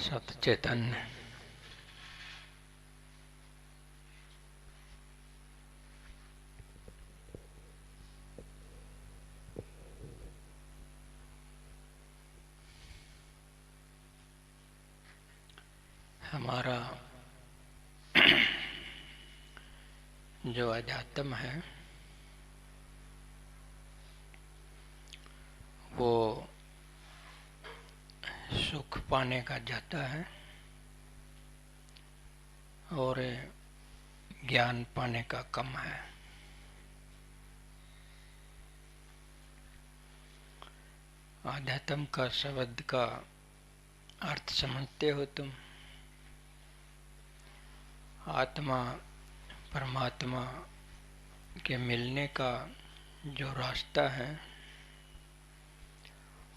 सत चैतन्य। हमारा जो अध्यात्म है वो सुख पाने का जाता है और ज्ञान पाने का कम है। अध्यात्म का शब्द का अर्थ समझते हो तुम? आत्मा परमात्मा के मिलने का जो रास्ता है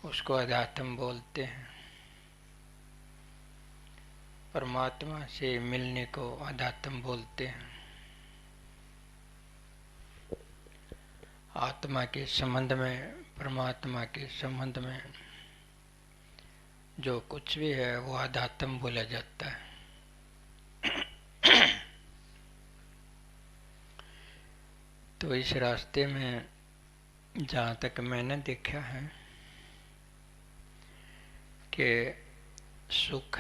उसको अध्यात्म बोलते हैं। परमात्मा से मिलने को अध्यात्म बोलते हैं। आत्मा के संबंध में, परमात्मा के संबंध में जो कुछ भी है वो अध्यात्म बोला जाता है। तो इस रास्ते में जहाँ तक मैंने देखा है कि सुख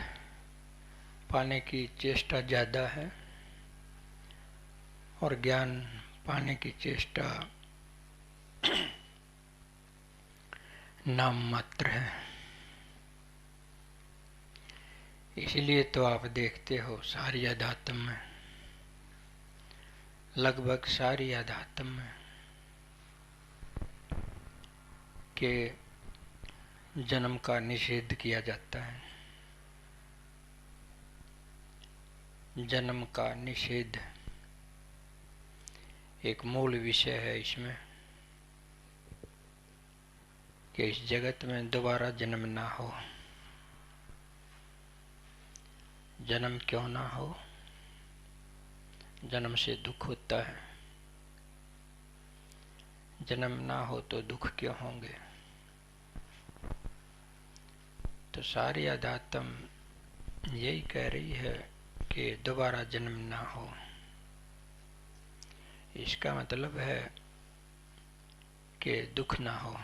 पाने की चेष्टा ज़्यादा है और ज्ञान पाने की चेष्टा नाम मात्र है। इसलिए तो आप देखते हो सारी अध्यात्म में, लगभग सारी अध्यात्म में के जन्म का निषेध किया जाता है। जन्म का निषेध एक मूल विषय है इसमें कि इस जगत में दोबारा जन्म ना हो। जन्म क्यों ना हो? जन्म से दुख होता है। जन्म ना हो तो दुख क्यों होंगे? तो सारी अध्यात्म यही कह रही है कि दोबारा जन्म ना हो। इसका मतलब है कि दुख ना हो।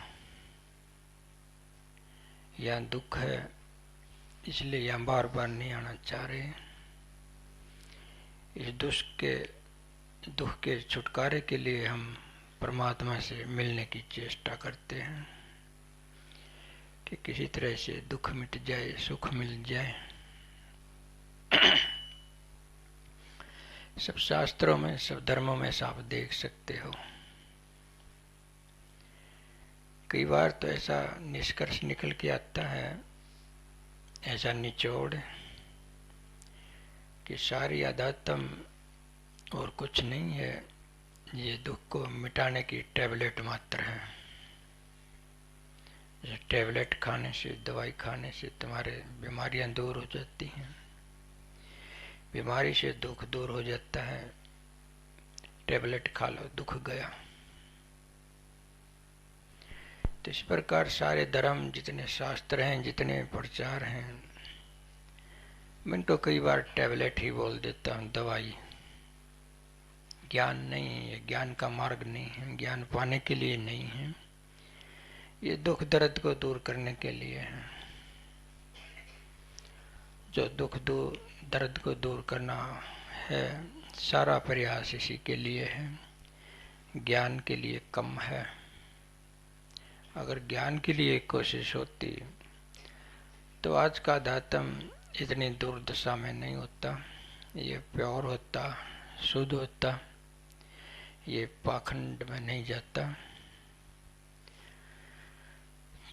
यहाँ दुख है इसलिए यहाँ बार बार नहीं आना चाह रहे। इस दुख के छुटकारे के लिए हम परमात्मा से मिलने की चेष्टा करते हैं कि किसी तरह से दुख मिट जाए, सुख मिल जाए। सब शास्त्रों में, सब धर्मों में आप देख सकते हो। कई बार तो ऐसा निष्कर्ष निकल के आता है, ऐसा निचोड़ कि सारी अध्यात्म और कुछ नहीं है, ये दुख को मिटाने की टैबलेट मात्र है। ये टैबलेट खाने से, दवाई खाने से तुम्हारे बीमारियां दूर हो जाती हैं। बीमारी से दुख दूर हो जाता है। टैबलेट खा लो, दुख गया। तो इस प्रकार सारे धर्म, जितने शास्त्र हैं, जितने प्रचार हैं, मैं तो कई बार टैबलेट ही बोल देता हूँ, दवाई। ज्ञान नहीं है, ये ज्ञान का मार्ग नहीं है, ज्ञान पाने के लिए नहीं है, ये दुख दर्द को दूर करने के लिए है। जो दुख दर्द को दूर करना है, सारा प्रयास इसी के लिए है, ज्ञान के लिए कम है। अगर ज्ञान के लिए कोशिश होती तो आज का अध्यात्म इतनी दुर्दशा में नहीं होता, ये प्योर होता, शुद्ध होता, ये पाखंड में नहीं जाता,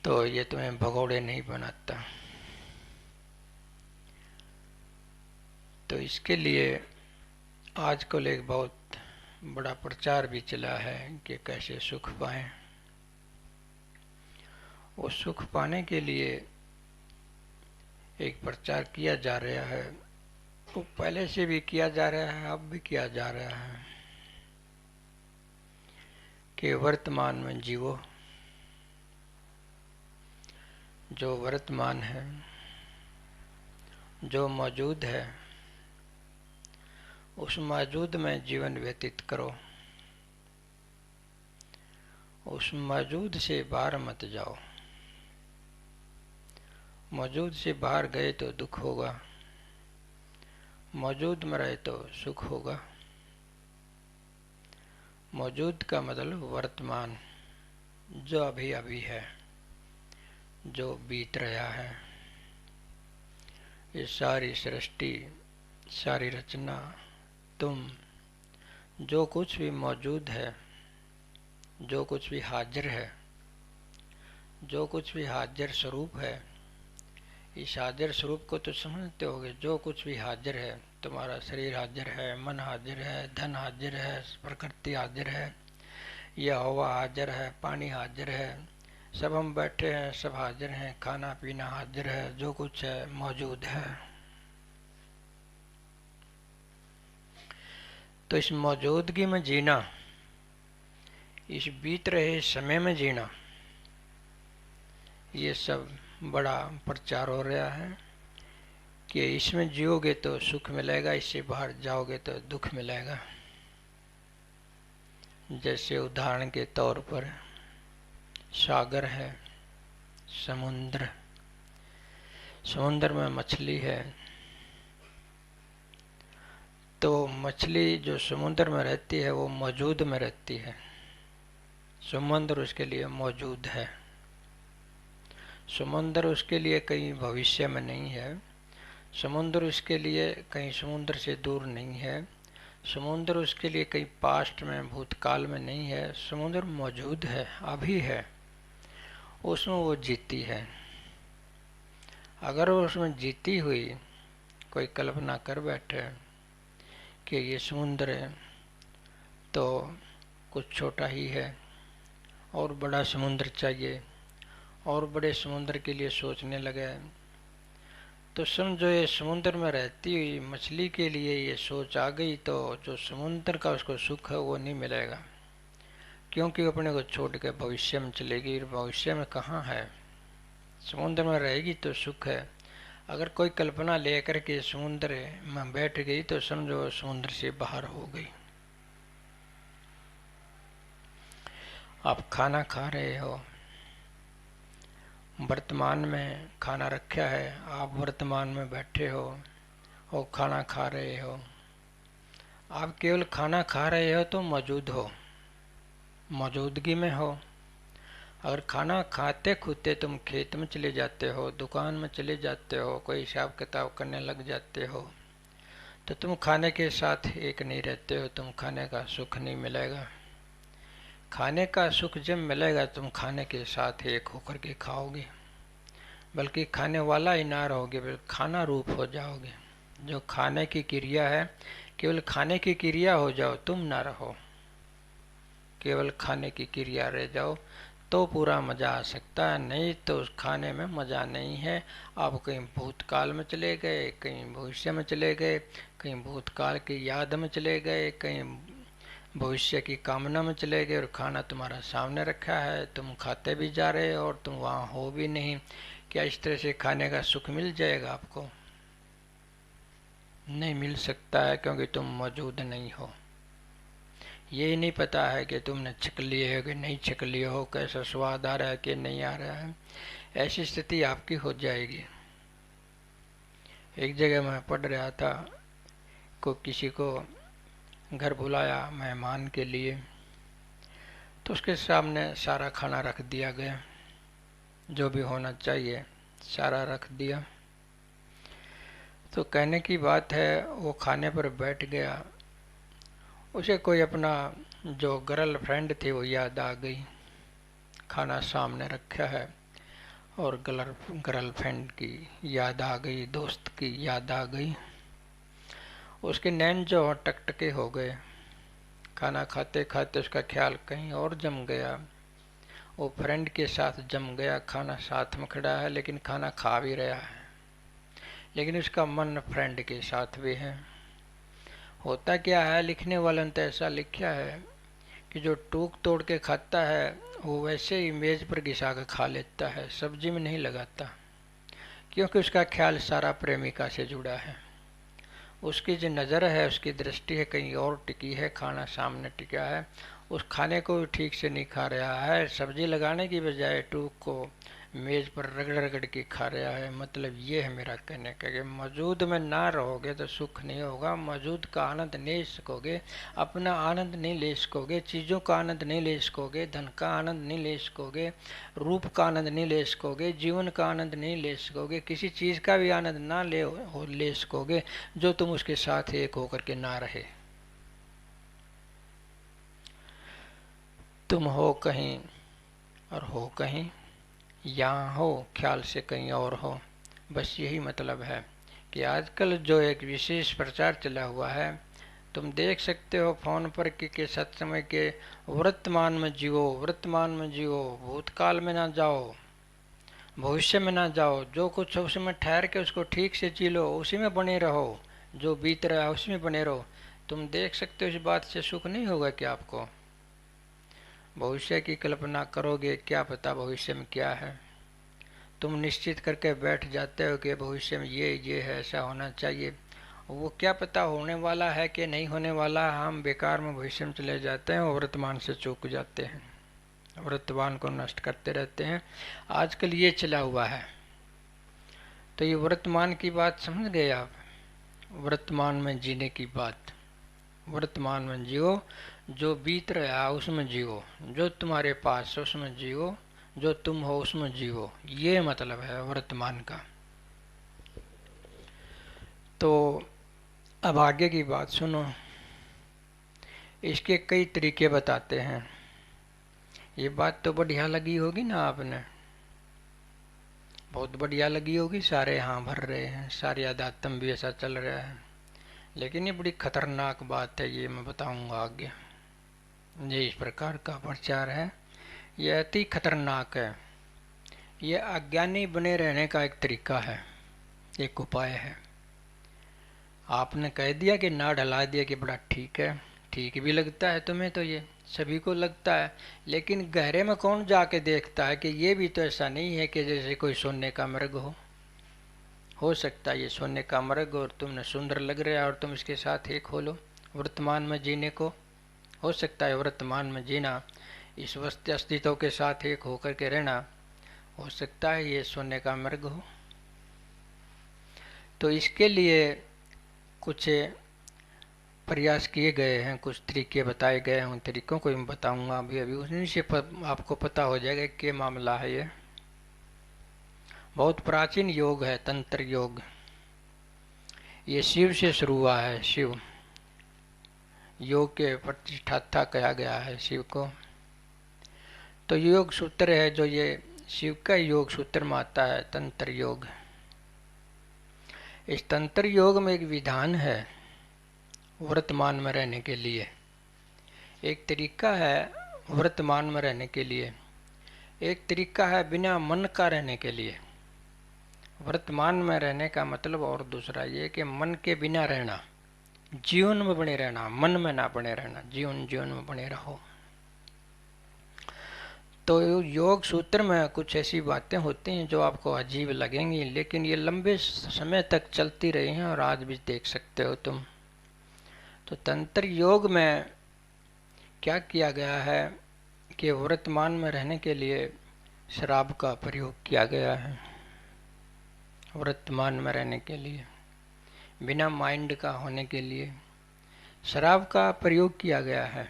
तो ये तुम्हें भगोड़े नहीं बनाता। तो इसके लिए आजकल एक बहुत बड़ा प्रचार भी चला है कि कैसे सुख पाएं। वो सुख पाने के लिए एक प्रचार किया जा रहा है, वो पहले से भी किया जा रहा है, अब भी किया जा रहा है कि वर्तमान में जीवो। जो वर्तमान है जो मौजूद है उस मौजूद में जीवन व्यतीत करो, उस मौजूद से बाहर मत जाओ। मौजूद से बाहर गए तो दुख होगा, मौजूद में रहे तो सुख होगा। मौजूद का मतलब वर्तमान, जो अभी अभी है, जो बीत रहा है। ये सारी सृष्टि, सारी रचना, तुम, जो कुछ भी मौजूद है, जो कुछ भी हाजिर है, जो कुछ भी हाजिर स्वरूप है, इस हाजिर स्वरूप को तो समझते होगे। जो कुछ भी हाजिर है, तुम्हारा शरीर हाजिर है, मन हाजिर है, धन हाजिर है, प्रकृति हाजिर है, यह हवा हाजिर है, पानी हाजिर है, सब हम बैठे हैं, सब हाजिर हैं, खाना पीना हाजिर है, जो कुछ है मौजूद है। तो इस मौजूदगी में जीना, इस बीत रहे समय में जीना, ये सब बड़ा प्रचार हो रहा है कि इसमें जियोगे तो सुख मिलेगा, इससे बाहर जाओगे तो दुख मिलेगा। जैसे उदाहरण के तौर पर सागर है, समुद्र, समुद्र में मछली है, तो मछली जो समुद्र में रहती है वो मौजूद में रहती है। समुद्र उसके लिए मौजूद है। समुद्र उसके लिए कहीं भविष्य में नहीं है, समुद्र उसके लिए कहीं समुद्र से दूर नहीं है, समुद्र उसके लिए कहीं पास्ट में, भूतकाल में नहीं है। समुद्र मौजूद है, अभी है, उसमें वो जीती है। अगर वो उसमें जीती हुई कोई कल्पना कर बैठे कि ये समुद्र है तो कुछ छोटा ही है, और बड़ा समुद्र चाहिए, और बड़े समुद्र के लिए सोचने लगे, तो समझो ये समुद्र में रहती हुई मछली के लिए ये सोच आ गई तो जो समुद्र का उसको सुख है वो नहीं मिलेगा, क्योंकि वो अपने को छोड़ के भविष्य में चलेगी। भविष्य में कहाँ है, समुद्र में रहेगी तो सुख है। अगर कोई कल्पना लेकर के समुद्र में बैठ गई तो समझो समुद्र से बाहर हो गई। आप खाना खा रहे हो, वर्तमान में खाना रखा है, आप वर्तमान में बैठे हो और खाना खा रहे हो। आप केवल खाना खा रहे हो तो मौजूद हो, मौजूदगी में हो। अगर खाना खाते खुदते तुम खेत में चले जाते हो, दुकान में चले जाते हो, कोई हिसाब किताब करने लग जाते हो, तो तुम खाने के साथ एक नहीं रहते हो, तुम खाने का सुख नहीं मिलेगा। खाने का सुख जब मिलेगा तुम खाने के साथ एक होकर के खाओगे, बल्कि खाने वाला ही ना रहोगे, बल्कि खाना रूप हो जाओगे। जो खाने की क्रिया है, केवल खाने की क्रिया हो जाओ, तुम ना रहो, केवल खाने की क्रिया रह जाओ तो पूरा मज़ा आ सकता है, नहीं तो उस खाने में मज़ा नहीं है। आप कहीं भूतकाल में चले गए, कहीं भविष्य में चले गए, कहीं भूतकाल की याद में चले गए, कहीं भविष्य की कामना में चले गए, और खाना तुम्हारा सामने रखा है, तुम खाते भी जा रहे हो और तुम वहाँ हो भी नहीं। क्या इस तरह से खाने का सुख मिल जाएगा आपको? नहीं मिल सकता है, क्योंकि तुम मौजूद नहीं हो। ये नहीं पता है कि तुमने छक लिए हो कि नहीं छक लिए हो, कैसा स्वाद आ रहा है कि नहीं आ रहा है। ऐसी स्थिति आपकी हो जाएगी। एक जगह मैं पढ़ रहा था, किसी को घर बुलाया मेहमान के लिए, तो उसके सामने सारा खाना रख दिया गया, जो भी होना चाहिए सारा रख दिया। तो कहने की बात है, वो खाने पर बैठ गया, उसे कोई अपना जो गर्लफ्रेंड थी वो याद आ गई। खाना सामने रखा है और गर्लफ्रेंड की याद आ गई, दोस्त की याद आ गई। उसके नैन जो टकटके हो गए। खाना खाते खाते उसका ख्याल कहीं और जम गया, वो फ्रेंड के साथ जम गया। खाना साथ में खड़ा है, लेकिन खाना खा भी रहा है, लेकिन उसका मन फ्रेंड के साथ भी है। होता क्या है, लिखने वाले ने तो ऐसा लिखा है कि जो टूक तोड़ के खाता है वो वैसे ही मेज पर घिसा कर खा लेता है, सब्जी में नहीं लगाता, क्योंकि उसका ख्याल सारा प्रेमिका से जुड़ा है। उसकी जो नज़र है, उसकी दृष्टि है कहीं और टिकी है, खाना सामने टिका है, उस खाने को भी ठीक से नहीं खा रहा है, सब्जी लगाने की बजाय टूक को मेज़ पर रगड़ रगड़ के खा रहा है। मतलब ये है मेरा कहने का कि मौजूद में ना रहोगे तो सुख नहीं होगा, मौजूद का आनंद नहीं सकोगे, अपना आनंद नहीं ले सकोगे, चीज़ों का आनंद नहीं ले सकोगे, धन का आनंद नहीं ले सकोगे, रूप का आनंद नहीं ले सकोगे, जीवन का आनंद नहीं ले सकोगे, किसी चीज़ का भी आनंद ना ले सकोगे जो तुम उसके साथ एक होकर के ना रहे। तुम हो कहीं और हो कहीं, यहाँ हो ख्याल से कहीं और हो। बस यही मतलब है कि आजकल जो एक विशेष प्रचार चला हुआ है, तुम देख सकते हो फ़ोन पर कि सत्समय के वर्तमान में जियो, वर्तमान में जियो, भूतकाल में ना जाओ, भविष्य में ना जाओ, जो कुछ है उसमें ठहर के उसको ठीक से जी लो, उसी में बने रहो, जो बीत रहा है उसी में बने रहो। तुम देख सकते हो इस बात से सुख नहीं होगा कि आपको भविष्य की कल्पना करोगे, क्या पता भविष्य में क्या है। तुम निश्चित करके बैठ जाते हो कि भविष्य में ये है, ऐसा होना चाहिए, वो क्या पता होने वाला है कि नहीं होने वाला। हम बेकार में भविष्य में चले जाते हैं और वर्तमान से चूक जाते हैं, वर्तमान को नष्ट करते रहते हैं। आजकल ये चला हुआ है। तो ये वर्तमान की बात समझ गए आप, वर्तमान में जीने की बात। वर्तमान में जियो, जो बीत रहा उसमें जियो, जो तुम्हारे पास उसमें जियो, जो तुम हो उसमें जियो, ये मतलब है वर्तमान का। तो अब आगे की बात सुनो। इसके कई तरीके बताते हैं। ये बात तो बढ़िया लगी होगी ना आपने, बहुत बढ़िया लगी होगी, सारे हाँ भर रहे हैं, सारे अध्यात्म भी ऐसा चल रहा है। लेकिन ये बड़ी खतरनाक बात है, ये मैं बताऊंगा आगे। ये इस प्रकार का प्रचार है, ये अति खतरनाक है। ये अज्ञानी बने रहने का एक तरीका है, एक उपाय है। आपने कह दिया कि ना ढला दिया कि बड़ा ठीक है, ठीक भी लगता है तुम्हें, तो ये सभी को लगता है। लेकिन गहरे में कौन जाके देखता है कि ये भी तो ऐसा नहीं है कि जैसे कोई सोने का मृग हो सकता है ये सोने का मृग और तुमने सुंदर लग रहा है और तुम इसके साथ एक हो लो वर्तमान में जीने को। हो सकता है वर्तमान में जीना, इस वस्तु अस्तित्व के साथ एक होकर के रहना, हो सकता है ये सोने का मृग हो। तो इसके लिए कुछ प्रयास किए गए हैं, कुछ तरीके बताए गए हैं। उन तरीकों को मैं बताऊंगा अभी अभी, उन्हीं से आपको पता हो जाएगा क्या मामला है। ये बहुत प्राचीन योग है, तंत्र योग। ये शिव से शुरू हुआ है। शिव योग के प्रतिष्ठाता कहा गया है शिव को। तो योग सूत्र है जो ये शिव का योग सूत्र में आता है, तंत्र योग। इस तंत्र योग में एक विधान है वर्तमान में रहने के लिए, एक तरीका है वर्तमान में रहने के लिए, एक तरीका है बिना मन का रहने के लिए। वर्तमान में रहने का मतलब और दूसरा ये कि मन के बिना रहना, जीवन में बने रहना, मन में ना बने रहना, जीवन में बने रहो। तो योग सूत्र में कुछ ऐसी बातें होती हैं जो आपको अजीब लगेंगी, लेकिन ये लंबे समय तक चलती रही हैं और आज भी देख सकते हो तुम। तो तंत्र योग में क्या किया गया है कि वर्तमान में रहने के लिए शराब का प्रयोग किया गया है। वर्तमान में रहने के लिए, बिना माइंड का होने के लिए शराब का प्रयोग किया गया है।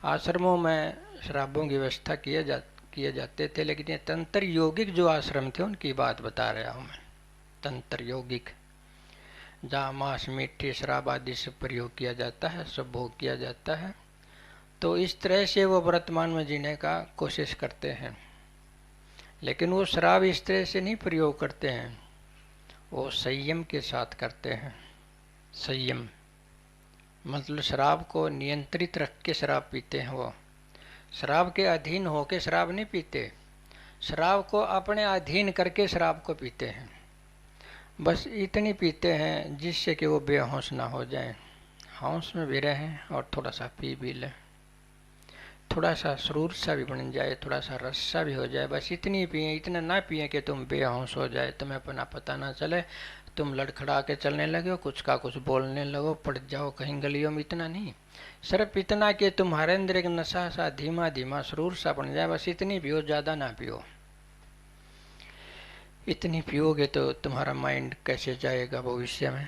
आश्रमों में शराबों की व्यवस्था किए जाते थे, लेकिन ये तंत्र योगिक जो आश्रम थे उनकी बात बता रहा हूँ मैं। तंत्र योगिक जहाँ मांस मीठी शराब आदि से प्रयोग किया जाता है, सब भोग किया जाता है। तो इस तरह से वो वर्तमान में जीने का कोशिश करते हैं। लेकिन वो शराब इस तरह से नहीं प्रयोग करते हैं, वो संयम के साथ करते हैं। संयम मतलब शराब को नियंत्रित रख के शराब पीते हैं। वो शराब के अधीन होके शराब नहीं पीते, शराब को अपने अधीन करके शराब को पीते हैं। बस इतनी पीते हैं जिससे कि वो बेहोश ना हो जाएं, होश में भी रहें और थोड़ा सा पी भी लें। थोड़ा सा सुरूर सा भी बन जाए, थोड़ा सा रस सा भी हो जाए, बस इतनी पिए, इतना ना पिए कि तुम बेहोश हो जाए, तुम्हें अपना पता ना चले, तुम लड़खड़ा के चलने लगे हो, कुछ का कुछ बोलने लगो, पड़ जाओ कहीं गलियों में, इतना नहीं, सिर्फ इतना कि तुम्हारे अंदर एक नशा सा धीमा धीमा सुरूर सा बन जाए, बस इतनी पियो, ज़्यादा ना पियो। इतनी पियोगे तो तुम्हारा माइंड कैसे जाएगा भविष्य में,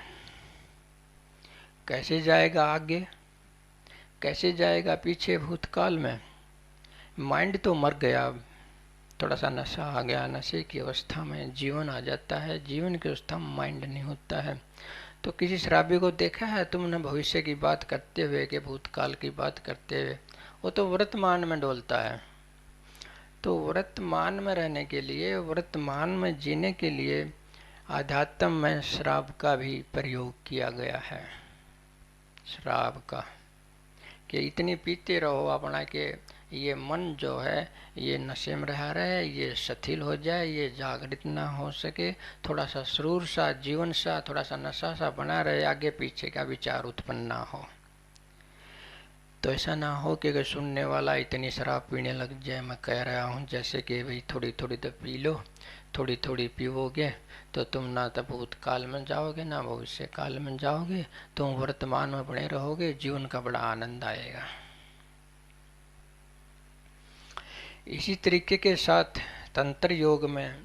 कैसे जाएगा आगे, कैसे जाएगा पीछे भूतकाल में। माइंड तो मर गया, थोड़ा सा नशा आ गया, नशे की अवस्था में जीवन आ जाता है, जीवन की अवस्था में माइंड नहीं होता है। तो किसी शराबी को देखा है तुमने भविष्य की बात करते हुए कि भूतकाल की बात करते हुए? वो तो वर्तमान में डोलता है। तो वर्तमान में रहने के लिए, वर्तमान में जीने के लिए आध्यात्म में शराब का भी प्रयोग किया गया है। शराब का कि इतनी पीते रहो अपना कि ये मन जो है ये नशे में रह रहे, ये शिथिल हो जाए, ये जागृत ना हो सके, थोड़ा सा सुरूर सा, जीवन सा, थोड़ा सा नशा सा बना रहे, आगे पीछे का विचार उत्पन्न ना हो। तो ऐसा ना हो कि अगर सुनने वाला इतनी शराब पीने लग जाए, मैं कह रहा हूँ जैसे कि भाई थोड़ी थोड़ी तो पी लो, थोड़ी थोड़ी पीओगे तो तुम ना तो भूतकाल में जाओगे ना भविष्य काल में जाओगे, तुम वर्तमान में बने रहोगे, जीवन का बड़ा आनंद आएगा। इसी तरीके के साथ तंत्र योग में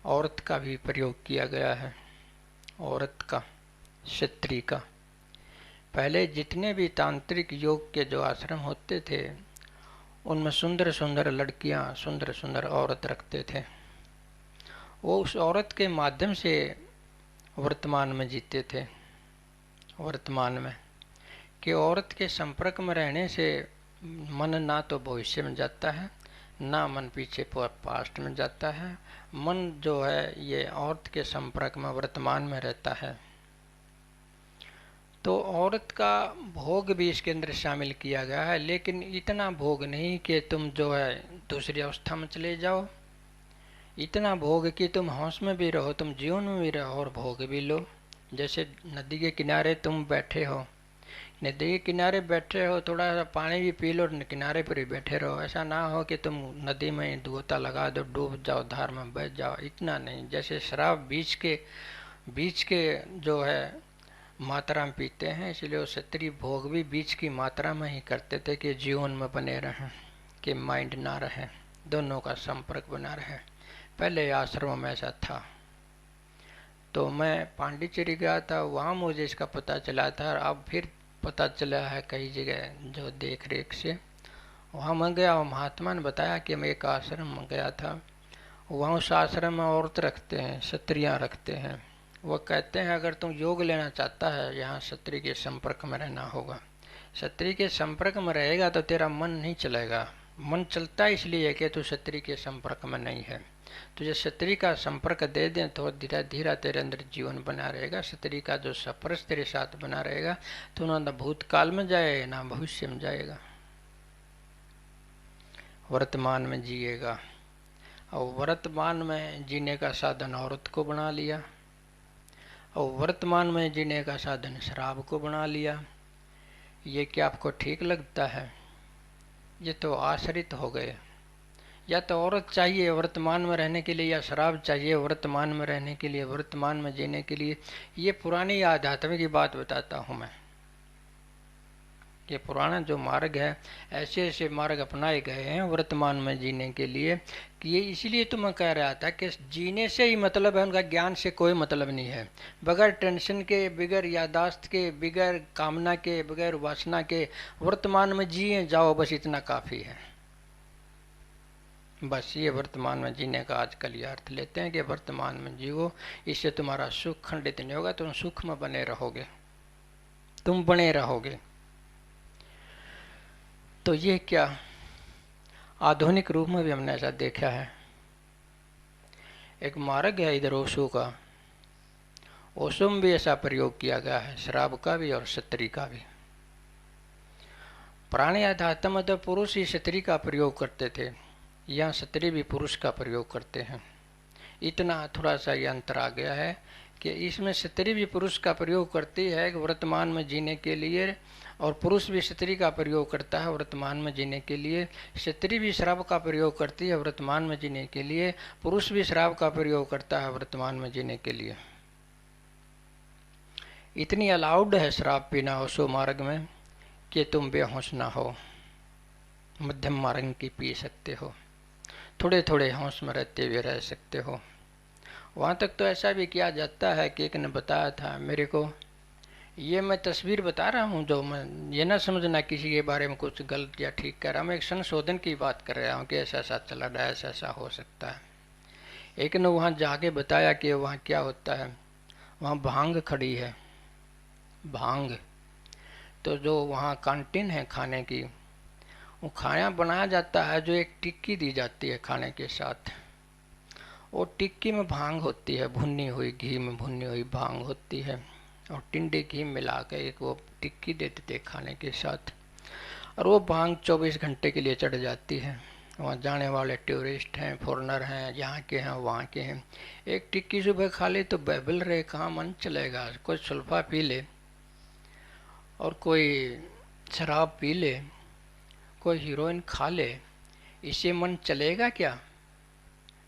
औरत का भी प्रयोग किया गया है। औरत का, स्त्री का। पहले जितने भी तांत्रिक योग के जो आश्रम होते थे उनमें सुंदर सुंदर लड़कियां, सुंदर सुंदर औरत रखते थे। वो उस औरत के माध्यम से वर्तमान में जीते थे। वर्तमान में कि औरत के संपर्क में रहने से मन ना तो भविष्य में जाता है, ना मन पीछे पास्ट में जाता है। मन जो है ये औरत के संपर्क में वर्तमान में रहता है। तो औरत का भोग भी इसके अंदर शामिल किया गया है, लेकिन इतना भोग नहीं कि तुम जो है दूसरी अवस्था में चले जाओ। इतना भोग कि तुम होश में भी रहो, तुम जीवन में भी रहो और भोग भी लो। जैसे नदी के किनारे तुम बैठे हो, नदी के किनारे बैठे हो, थोड़ा सा पानी भी पी लो, किनारे पर ही बैठे रहो। ऐसा ना हो कि तुम नदी में गोता लगा दो, डूब जाओ, धार में बह जाओ, इतना नहीं। जैसे शराब बीच के जो है मात्रा में पीते हैं, इसलिए वो क्षत्रिय भोग भी बीच की मात्रा में ही करते थे कि जीवन में बने रहें, कि माइंड ना रहे, दोनों का संपर्क बना रहे। पहले आश्रम में ऐसा था। तो मैं पांडिचेरी गया था, वहाँ मुझे इसका पता चला था। अब फिर पता चला है कई जगह जो देख रेख से। वहाँ मैं गया और महात्मा ने बताया कि मैं एक आश्रम में गया था, वहाँ उस आश्रम में औरत रखते हैं, क्षत्रियाँ रखते हैं। वो कहते हैं अगर तुम योग लेना चाहता है, यहाँ क्षत्रिय के संपर्क में रहना होगा। क्षत्रिय के संपर्क में रहेगा तो तेरा मन नहीं चलेगा। मन चलता इसलिए कि तू क्षत्रिय के संपर्क में नहीं है। तुझे क्षत्रिय का संपर्क दे दें तो धीरे धीरे तेरे अंदर जीवन बना रहेगा। क्षत्रिय का जो स्पर्श तेरे साथ बना रहेगा तो ना भूतकाल में जाए ना भविष्य में जाएगा, वर्तमान में जिएगा। और वर्तमान में जीने का साधन औरत को बना लिया, और वर्तमान में जीने का साधन शराब को बना लिया। ये क्या आपको ठीक लगता है? ये तो आश्रित हो गए। या तो औरत चाहिए वर्तमान में रहने के लिए, या शराब चाहिए वर्तमान में रहने के लिए, वर्तमान में जीने के लिए। ये पुरानी आध्यात्म की बात बताता हूँ मैं। ये पुराना जो मार्ग है, ऐसे ऐसे मार्ग अपनाए गए हैं वर्तमान में जीने के लिए कि ये इसलिए तो मैं कह रहा था कि जीने से ही मतलब है, उनका ज्ञान से कोई मतलब नहीं है। बगैर टेंशन के, बगैर यादाश्त के, बगैर कामना के, बगैर वासना के वर्तमान में जिए जाओ, बस इतना काफ़ी है। बस ये वर्तमान में जीने का आजकल ये अर्थ लेते हैं कि वर्तमान में जियो, इससे तुम्हारा सुख खंडित नहीं होगा, तुम सुख में बने रहोगे, तुम बने रहोगे। तो ये क्या आधुनिक रूप में भी हमने ऐसा देखा है। एक मार्ग है इधर ओशो का, ओशो में भी ऐसा प्रयोग किया गया है, शराब का भी और क्षत्रिय का भी। पुराने अध्यात्म में तो पुरुष ही क्षत्रिय का प्रयोग करते थे, यहाँ क्षत्रिय भी पुरुष का प्रयोग करते हैं। इतना थोड़ा सा ये अंतर आ गया है कि इसमें स्त्री भी पुरुष का प्रयोग करती है वर्तमान में जीने के लिए, और पुरुष भी स्त्री का प्रयोग करता है वर्तमान में जीने के लिए। स्त्री भी शराब का प्रयोग करती है वर्तमान में जीने के लिए, पुरुष भी शराब का प्रयोग करता है वर्तमान में जीने के लिए। इतनी अलाउड है शराब पीना ओशो मार्ग में कि तुम बेहोश ना हो, मध्यम मार्ग की पी सकते हो, थोड़े थोड़े होश में रहते हुए रह सकते हो। वहाँ तक तो ऐसा भी किया जाता है कि एक ने बताया था मेरे को, ये मैं तस्वीर बता रहा हूँ, जो मैं ये ना समझना किसी के बारे में कुछ गलत या ठीक कर रहा हूँ, मैं एक संशोधन की बात कर रहा हूँ कि ऐसा ऐसा चला रहा है, ऐसा ऐसा हो सकता है। एक ने वहाँ जाके बताया कि वहाँ क्या होता है, वहाँ भांग खड़ी है, भांग। तो जो वहाँ कैंटीन है खाने की, वो खाना बनाया जाता है, जो एक टिक्की दी जाती है खाने के साथ, वो टिक्की में भांग होती है, भुनी हुई घी में भुनी हुई भांग होती है, और टिंडे घी मिला के एक वो टिक्की देते थे खाने के साथ, और वो भांग 24 घंटे के लिए चढ़ जाती है। वहाँ जाने वाले टूरिस्ट हैं, फॉरेनर हैं, यहाँ के हैं, वहाँ के हैं, एक टिक्की सुबह खा ले तो बहबल रहे, कहाँ मन चलेगा। कोई सुल्फा पी ले और कोई शराब पी ले, कोई हीरोइन खा ले, इससे मन चलेगा क्या?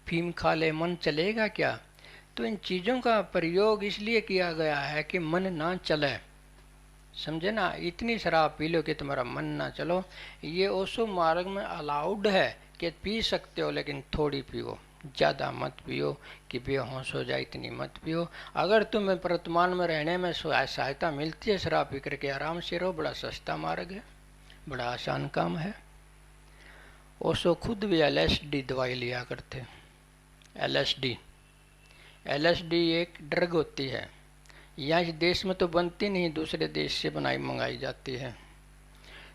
फीम खा ले, मन चलेगा क्या? तो इन चीज़ों का प्रयोग इसलिए किया गया है कि मन ना चले, समझे ना। इतनी शराब पी लो कि तुम्हारा मन ना चलो। ये ओशो मार्ग में अलाउड है कि पी सकते हो, लेकिन थोड़ी पियो, ज़्यादा मत पियो कि बेहोश हो जाए, इतनी मत पियो। अगर तुम्हें वर्तमान में रहने में सहायता मिलती है शराब पी करके, आराम से रहो, बड़ा सस्ता मार्ग है, बड़ा आसान काम है। ओशो खुद भी LSD दवाई लिया करते। LSD एक ड्रग होती है, यहाँ इस देश में तो बनती नहीं, दूसरे देश से मंगाई जाती है।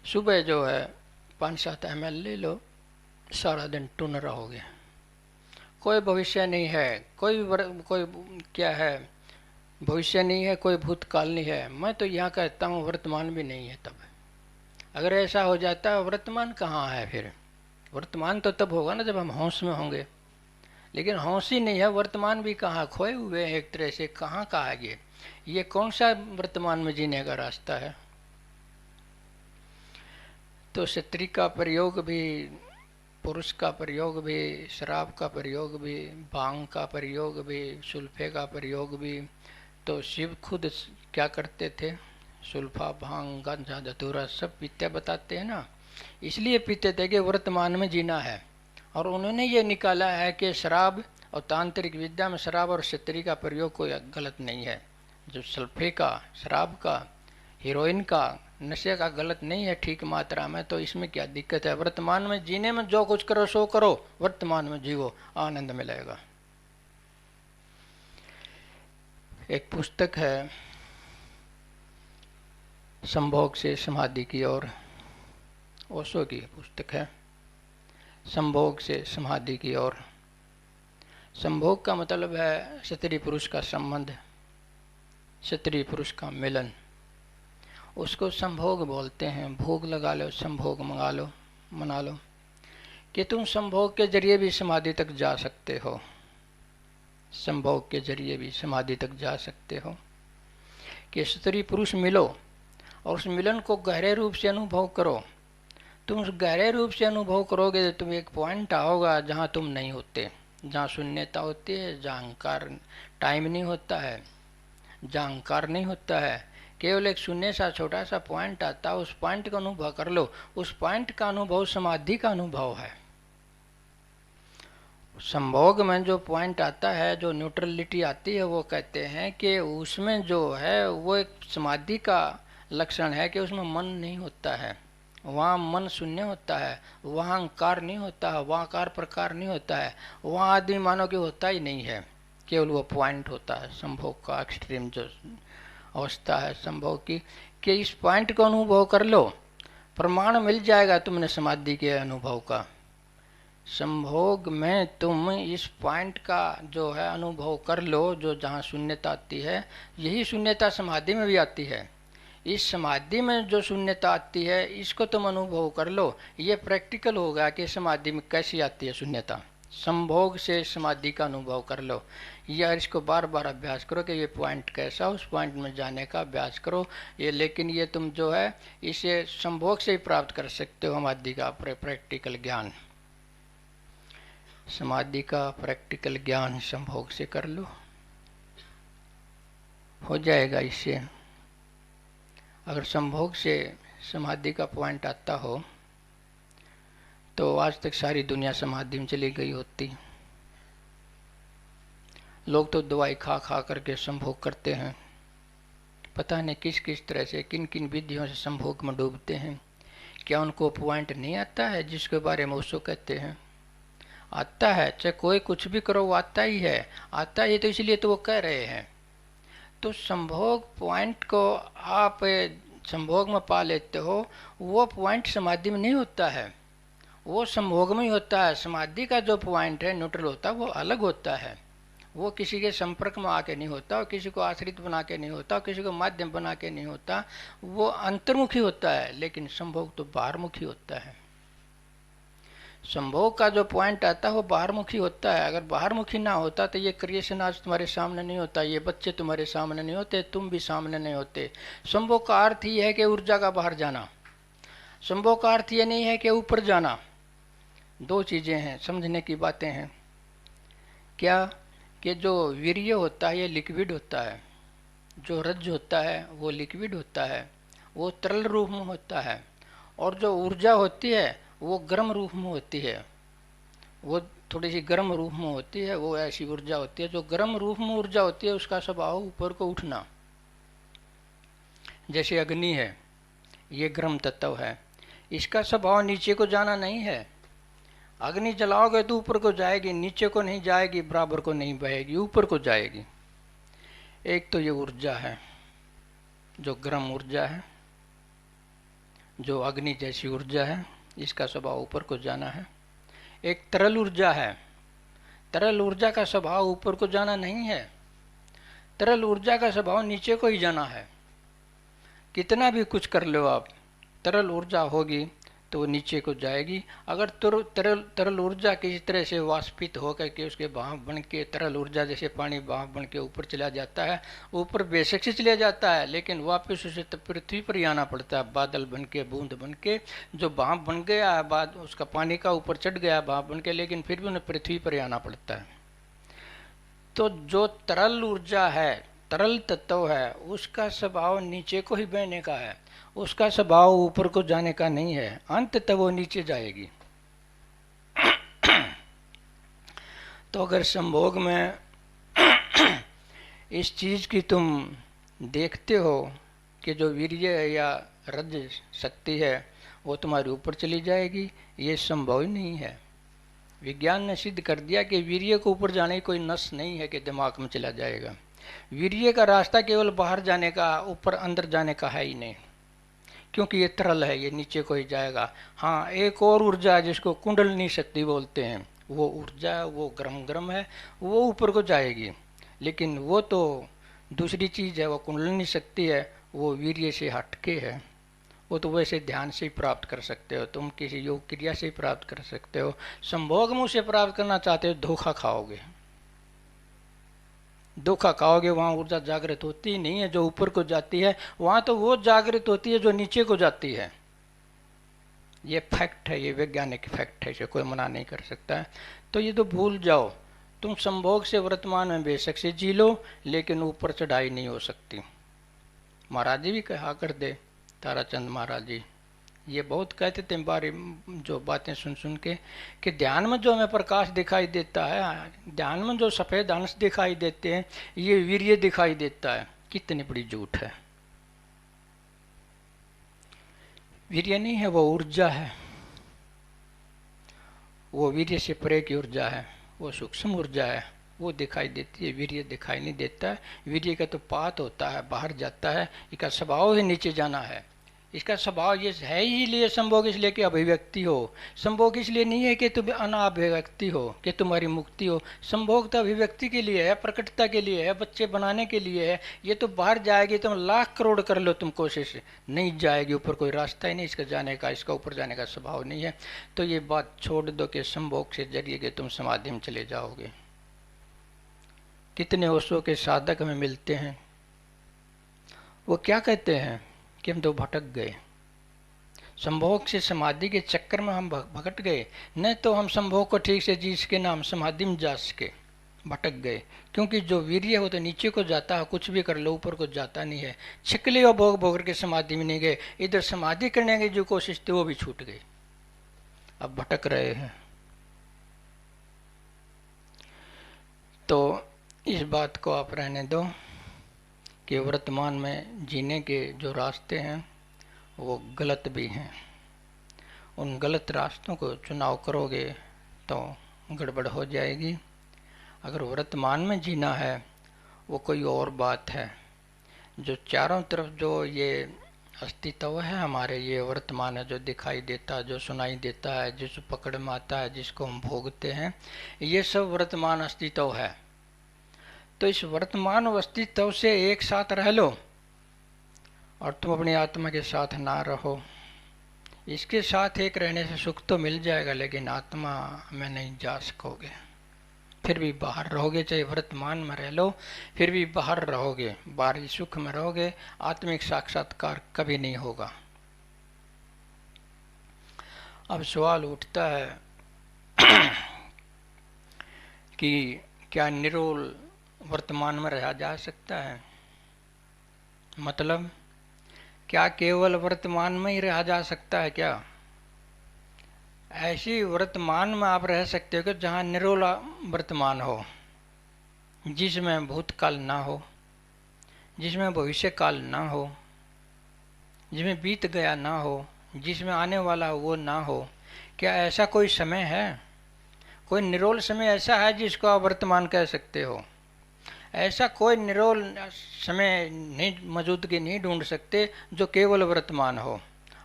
सुबह जो है 5-7 ml ले लो, सारा दिन टुन रहोगे, कोई भविष्य नहीं है, कोई क्या है, भविष्य नहीं है, कोई भूतकाल नहीं है। मैं तो यहाँ कहता हूँ वर्तमान भी नहीं है। तब अगर ऐसा हो जाता है, वर्तमान कहाँ है फिर? वर्तमान तो तब होगा ना जब हम होश में होंगे, लेकिन होश ही नहीं है, वर्तमान भी कहाँ, खोए हुए हैं एक तरह से। कहाँ का है ये कौन सा वर्तमान में जीने का रास्ता है? तो स्त्री का प्रयोग भी, पुरुष का प्रयोग भी, शराब का प्रयोग भी, भांग का प्रयोग भी, सुल्फे का प्रयोग भी, तो शिव खुद क्या करते थे? सुल्फा, भांग, गांजा, धतूरा सब पीते बताते हैं ना। इसलिए पीते थे कि वर्तमान में जीना है। और उन्होंने ये निकाला है कि शराब और तांत्रिक विद्या में शराब और स्त्री का प्रयोग कोई गलत नहीं है। जो सल्फे का, शराब का, हीरोइन का, नशे का गलत नहीं है, ठीक मात्रा में। तो इसमें क्या दिक्कत है? वर्तमान में जीने में जो कुछ करो सो करो, वर्तमान में जीवो, आनंद मिलेगा। एक पुस्तक है संभोग से समाधि की ओर, ओशो की पुस्तक है, संभोग से समाधि की ओर। संभोग का मतलब है स्त्री पुरुष का संबंध, स्त्री पुरुष का मिलन, उसको संभोग बोलते हैं। भोग लगा लो, संभोग मंगा लो, मना लो, कि तुम संभोग के जरिए भी समाधि तक जा सकते हो, संभोग के जरिए भी समाधि तक जा सकते हो। कि स्त्री पुरुष मिलो और उस मिलन को गहरे रूप से अनुभव करो। तुम उस गहरे रूप से अनुभव करोगे तो तुम एक पॉइंट आओगा जहाँ तुम नहीं होते, जहाँ शून्यता होती है, जहाँ अहंकार, टाइम नहीं होता है, जहाँ अहंकार नहीं होता है, केवल एक शून्य सा छोटा सा पॉइंट आता है। उस पॉइंट का अनुभव कर लो। उस पॉइंट का अनुभव समाधि का अनुभव है। संभोग में जो पॉइंट आता है, जो न्यूट्रलिटी आती है, वो कहते हैं कि उसमें जो है वो एक समाधि का लक्षण है कि उसमें मन नहीं होता है, वहाँ मन शून्य होता है, वहाँ अहंकार नहीं होता है, वहाँ आकार प्रकार नहीं होता है, वहाँ आदमी मानो कि होता ही नहीं है, केवल वो पॉइंट होता है। संभोग का एक्सट्रीम जो अवस्था है संभोग की, कि इस पॉइंट को अनुभव कर लो, प्रमाण मिल जाएगा तुमने समाधि के अनुभव का। संभोग में तुम इस पॉइंट का जो है अनुभव कर लो, जो जहाँ शून्यता आती है, यही शून्यता समाधि में भी आती है। इस समाधि में जो शून्यता आती है, इसको तुम अनुभव कर लो। ये प्रैक्टिकल होगा कि समाधि में कैसी आती है शून्यता। संभोग से समाधि का अनुभव कर लो। या इसको बार बार अभ्यास करो कि ये पॉइंट कैसा, उस पॉइंट में जाने का अभ्यास करो। ये लेकिन ये तुम जो है इसे संभोग से ही प्राप्त कर सकते हो, समाधि का प्रैक्टिकल ज्ञान। समाधि का प्रैक्टिकल ज्ञान संभोग से कर लो, हो जाएगा इससे। अगर संभोग से समाधि का पॉइंट आता हो तो आज तक सारी दुनिया समाधि में चली गई होती। लोग तो दवाई खा खा करके संभोग करते हैं, पता नहीं किस किस तरह से, किन किन विधियों से संभोग में डूबते हैं। क्या उनको पॉइंट नहीं आता है जिसके बारे में उसको कहते हैं? आता है, चाहे कोई कुछ भी करो वो आता ही है। आता ही तो इसलिए तो वो कह रहे हैं। तो संभोग पॉइंट को आप संभोग में पा लेते हो, वो पॉइंट समाधि में नहीं होता है, वो संभोग में ही होता है। समाधि का जो पॉइंट है न्यूट्रल होता है, वो अलग होता है। वो किसी के संपर्क में आके नहीं होता, और किसी को आश्रित बना के नहीं होता, और किसी को माध्यम बना के नहीं होता। वो अंतर्मुखी होता है, लेकिन संभोग तो बाहरमुखी होता है। संभोग का जो पॉइंट आता है वो बाहरमुखी होता है। अगर बाहरमुखी ना होता तो ये क्रिएशन आज तुम्हारे सामने नहीं होता, ये बच्चे तुम्हारे सामने नहीं होते, तुम भी सामने नहीं होते। संभोग का अर्थ ही है कि ऊर्जा का बाहर जाना। संभोग का अर्थ ये नहीं है कि ऊपर जाना। दो चीज़ें हैं, समझने की बातें हैं। क्या कि जो वीर्य होता है ये लिक्विड होता है, जो रज होता है वो लिक्विड होता है, वो तरल रूप में होता है। और जो ऊर्जा होती है वो गर्म रूप में होती है, वो थोड़ी सी गर्म रूप में होती है। वो ऐसी ऊर्जा होती है जो गर्म रूप में ऊर्जा होती है, उसका स्वभाव ऊपर को उठना। जैसे अग्नि है, ये गर्म तत्व है, इसका स्वभाव नीचे को जाना नहीं है। अग्नि जलाओगे तो ऊपर को जाएगी, नीचे को नहीं जाएगी, बराबर को नहीं बहेगी, ऊपर को जाएगी। एक तो ये ऊर्जा है जो गर्म ऊर्जा है, जो अग्नि जैसी ऊर्जा है, इसका स्वभाव ऊपर को जाना है। एक तरल ऊर्जा है, तरल ऊर्जा का स्वभाव ऊपर को जाना नहीं है, तरल ऊर्जा का स्वभाव नीचे को ही जाना है। कितना भी कुछ कर लो आप, तरल ऊर्जा होगी तो वो नीचे को जाएगी। अगर तरल ऊर्जा किसी तरह से वाष्पित होकर के उसके भाप बन के, तरल ऊर्जा जैसे पानी भाप बन के ऊपर चला जाता है, ऊपर बेशक से चला जाता है, लेकिन वापस उसे पृथ्वी पर ही आना पड़ता है, बादल बन के, बूंद बन के। जो भाप बन गया है, बाद उसका पानी का ऊपर चढ़ गया भाप बन के, लेकिन फिर भी उन्हें पृथ्वी पर ही आना पड़ता है। तो जो तरल ऊर्जा है, तरल तत्व है, उसका स्वभाव नीचे को ही बहने का है, उसका स्वभाव ऊपर को जाने का नहीं है। अंततः वो नीचे जाएगी। तो अगर संभोग में इस चीज की तुम देखते हो कि जो वीर्य या रज शक्ति है वो तुम्हारे ऊपर चली जाएगी, ये संभव ही नहीं है। विज्ञान ने सिद्ध कर दिया कि वीर्य को ऊपर जाने की कोई नस नहीं है कि दिमाग में चला जाएगा। वीर्य का रास्ता केवल बाहर जाने का, ऊपर अंदर जाने का है ही नहीं, क्योंकि ये तरल है, ये नीचे को ही जाएगा। हाँ, एक और ऊर्जा है जिसको कुंडलिनी शक्ति बोलते हैं, वो ऊर्जा है, वो गरम गरम है, वो ऊपर को जाएगी। लेकिन वो तो दूसरी चीज़ है, वो कुंडलिनी शक्ति है, वो वीर्य से हटके है। वो तो वैसे ध्यान से ही प्राप्त कर सकते हो, तुम किसी योग क्रिया से ही प्राप्त कर सकते हो। संभोग में उसे प्राप्त करना चाहते हो, धोखा खाओगे, धोखा खाओगे। वहाँ ऊर्जा जागृत होती ही नहीं है जो ऊपर को जाती है, वहाँ तो वो जागृत होती है जो नीचे को जाती है। ये फैक्ट है, ये वैज्ञानिक फैक्ट है, इसे कोई मना नहीं कर सकता है। तो ये तो भूल जाओ, तुम संभोग से वर्तमान में बेशक से जी लो, लेकिन ऊपर चढ़ाई नहीं हो सकती। महाराज जी भी कहा कर दे, ताराचंद महाराज जी ये बहुत कहते थे बारे जो बातें सुन सुन के, कि ध्यान में जो हमें प्रकाश दिखाई देता है, ध्यान में जो सफ़ेद अंश दिखाई देते हैं, ये वीर्य दिखाई देता है। कितनी बड़ी झूठ है। वीर्य नहीं है, वो ऊर्जा है, वो वीर्य से परे की ऊर्जा है, वो सूक्ष्म ऊर्जा है, वो दिखाई देती है, वीर्य दिखाई नहीं देता है। वीर्य का तो पात होता है, बाहर जाता है, इसका स्वभाव ही नीचे जाना है। इसका स्वभाव ये है ही लिए संभोग इसलिए कि अभिव्यक्ति हो। संभोग इसलिए नहीं है कि तुम अनाभिव्यक्ति हो, कि तुम्हारी मुक्ति हो। संभोग तो अभिव्यक्ति के लिए है, प्रकटता के लिए है, बच्चे बनाने के लिए है। ये तो बाहर जाएगी, तुम लाख करोड़ कर लो तुम कोशिश, नहीं जाएगी, ऊपर कोई रास्ता ही नहीं इसका जाने का, इसका ऊपर जाने का स्वभाव नहीं है। तो ये बात छोड़ दो कि संभोग से जरिए कि तुम समाधि में चले जाओगे। कितने ओशो के साधक हमें मिलते हैं, वो क्या कहते हैं कि हम तो भटक गए, संभोग से समाधि के चक्कर में हम भटक गए, न तो हम संभोग को ठीक से जी सके, ना हम समाधि में जा सके, भटक गए। क्योंकि जो वीर्य हो तो नीचे को जाता है, कुछ भी कर लो ऊपर को जाता नहीं है। छिकली और भोग भोग के समाधि में नहीं गए, इधर समाधि करने की जो कोशिश थी वो भी छूट गई, अब भटक रहे हैं। तो इस बात को आप रहने दो कि वर्तमान में जीने के जो रास्ते हैं वो गलत भी हैं। उन गलत रास्तों को चुनाव करोगे तो गड़बड़ हो जाएगी। अगर वर्तमान में जीना है वो कोई और बात है। जो चारों तरफ जो ये अस्तित्व है हमारे, ये वर्तमान है, जो दिखाई देता है, जो सुनाई देता है, जिस पकड़ में आता है, जिसको हम भोगते हैं, ये सब वर्तमान अस्तित्व है। तो इस वर्तमान अस्तित्व से एक साथ रह लो और तुम अपनी आत्मा के साथ ना रहो। इसके साथ एक रहने से सुख तो मिल जाएगा, लेकिन आत्मा में नहीं जा सकोगे, फिर भी बाहर रहोगे। चाहे वर्तमान में रह लो फिर भी बाहर रहोगे, बाहरी सुख में रहोगे, आत्मिक साक्षात्कार कभी नहीं होगा। अब सवाल उठता है कि क्या निरोल वर्तमान में रहा जा सकता है? मतलब क्या केवल वर्तमान में ही रहा जा सकता है क्या? ऐसी वर्तमान में आप रह सकते हो कि जहाँ निरोल वर्तमान हो, जिसमें भूतकाल ना हो, जिसमें भविष्य काल ना हो, जिसमें बीत गया ना हो, जिसमें आने वाला वो ना हो। क्या ऐसा कोई समय है, कोई निरोल समय ऐसा है जिसको आप वर्तमान कह सकते हो? ऐसा कोई निरोल समय नहीं, मौजूदगी नहीं ढूंढ सकते जो केवल वर्तमान हो।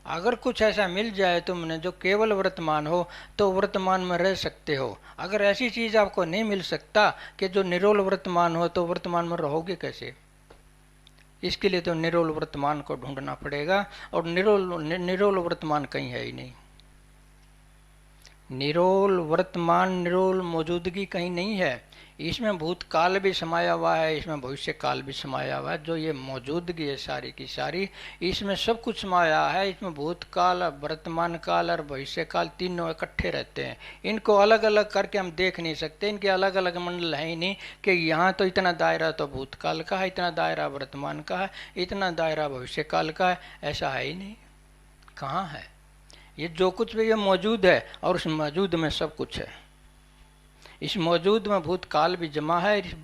अगर कुछ ऐसा मिल जाए तुमने जो केवल वर्तमान हो तो वर्तमान में रह सकते हो। अगर ऐसी चीज़ आपको नहीं मिल सकता कि जो निरोल वर्तमान हो तो वर्तमान में रहोगे कैसे? इसके लिए तो निरोल वर्तमान को ढूंढना पड़ेगा, और निरोल वर्तमान कहीं है ही नहीं। निरोल वर्तमान, निरोल मौजूदगी कहीं नहीं है। इसमें भूतकाल भी समाया हुआ है, इसमें भविष्य काल भी समाया हुआ है। जो ये मौजूदगी है सारी की सारी, इसमें सब कुछ समाया है। इसमें भूतकाल, वर्तमान काल और भविष्य काल तीनों इकट्ठे रहते हैं। इनको अलग अलग करके हम देख नहीं सकते, इनके अलग अलग मंडल है ही नहीं कि यहाँ तो इतना दायरा तो भूतकाल का है, इतना दायरा वर्तमान का है, इतना दायरा भविष्य काल का है। ऐसा है ही नहीं। कहाँ है ये? जो कुछ भी ये मौजूद है, और उस मौजूद में सब कुछ है। इस मौजूद में भूतकाल भी जमा है, इस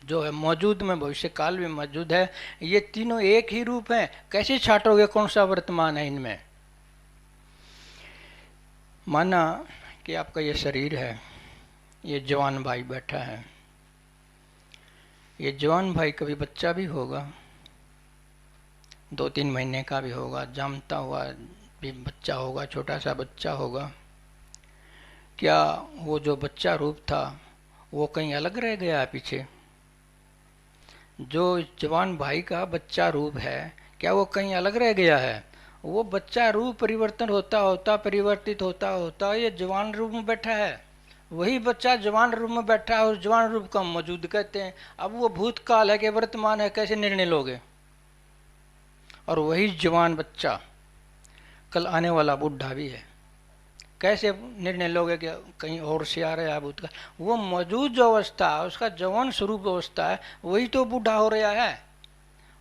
जो है मौजूद में भविष्य काल भी मौजूद है। ये तीनों एक ही रूप हैं। कैसे छांटोगे कौन सा वर्तमान है इनमें? माना कि आपका ये शरीर है, ये जवान भाई बैठा है। ये जवान भाई कभी बच्चा भी होगा, 2-3 महीने का भी होगा, जमता हुआ भी बच्चा होगा, छोटा सा बच्चा होगा। क्या वो जो बच्चा रूप था वो कहीं अलग रह गया है पीछे? जो जवान भाई का बच्चा रूप है, क्या वो कहीं अलग रह गया है? वो बच्चा रूप परिवर्तन होता होता, परिवर्तित होता होता ये जवान रूप में बैठा है। वही बच्चा जवान रूप में बैठा है और जवान रूप को हम मौजूद कहते हैं। अब वो भूतकाल है कि वर्तमान है, कैसे निर्णय लोगे? और वही जवान बच्चा कल आने वाला बूढ़ा भी है, कैसे निर्णय लोगे कि कहीं और से आ रहा है भूतकाल? वो मौजूद जो अवस्था है, उसका जवान स्वरूप अवस्था है, वही तो बूढ़ा हो रहा है,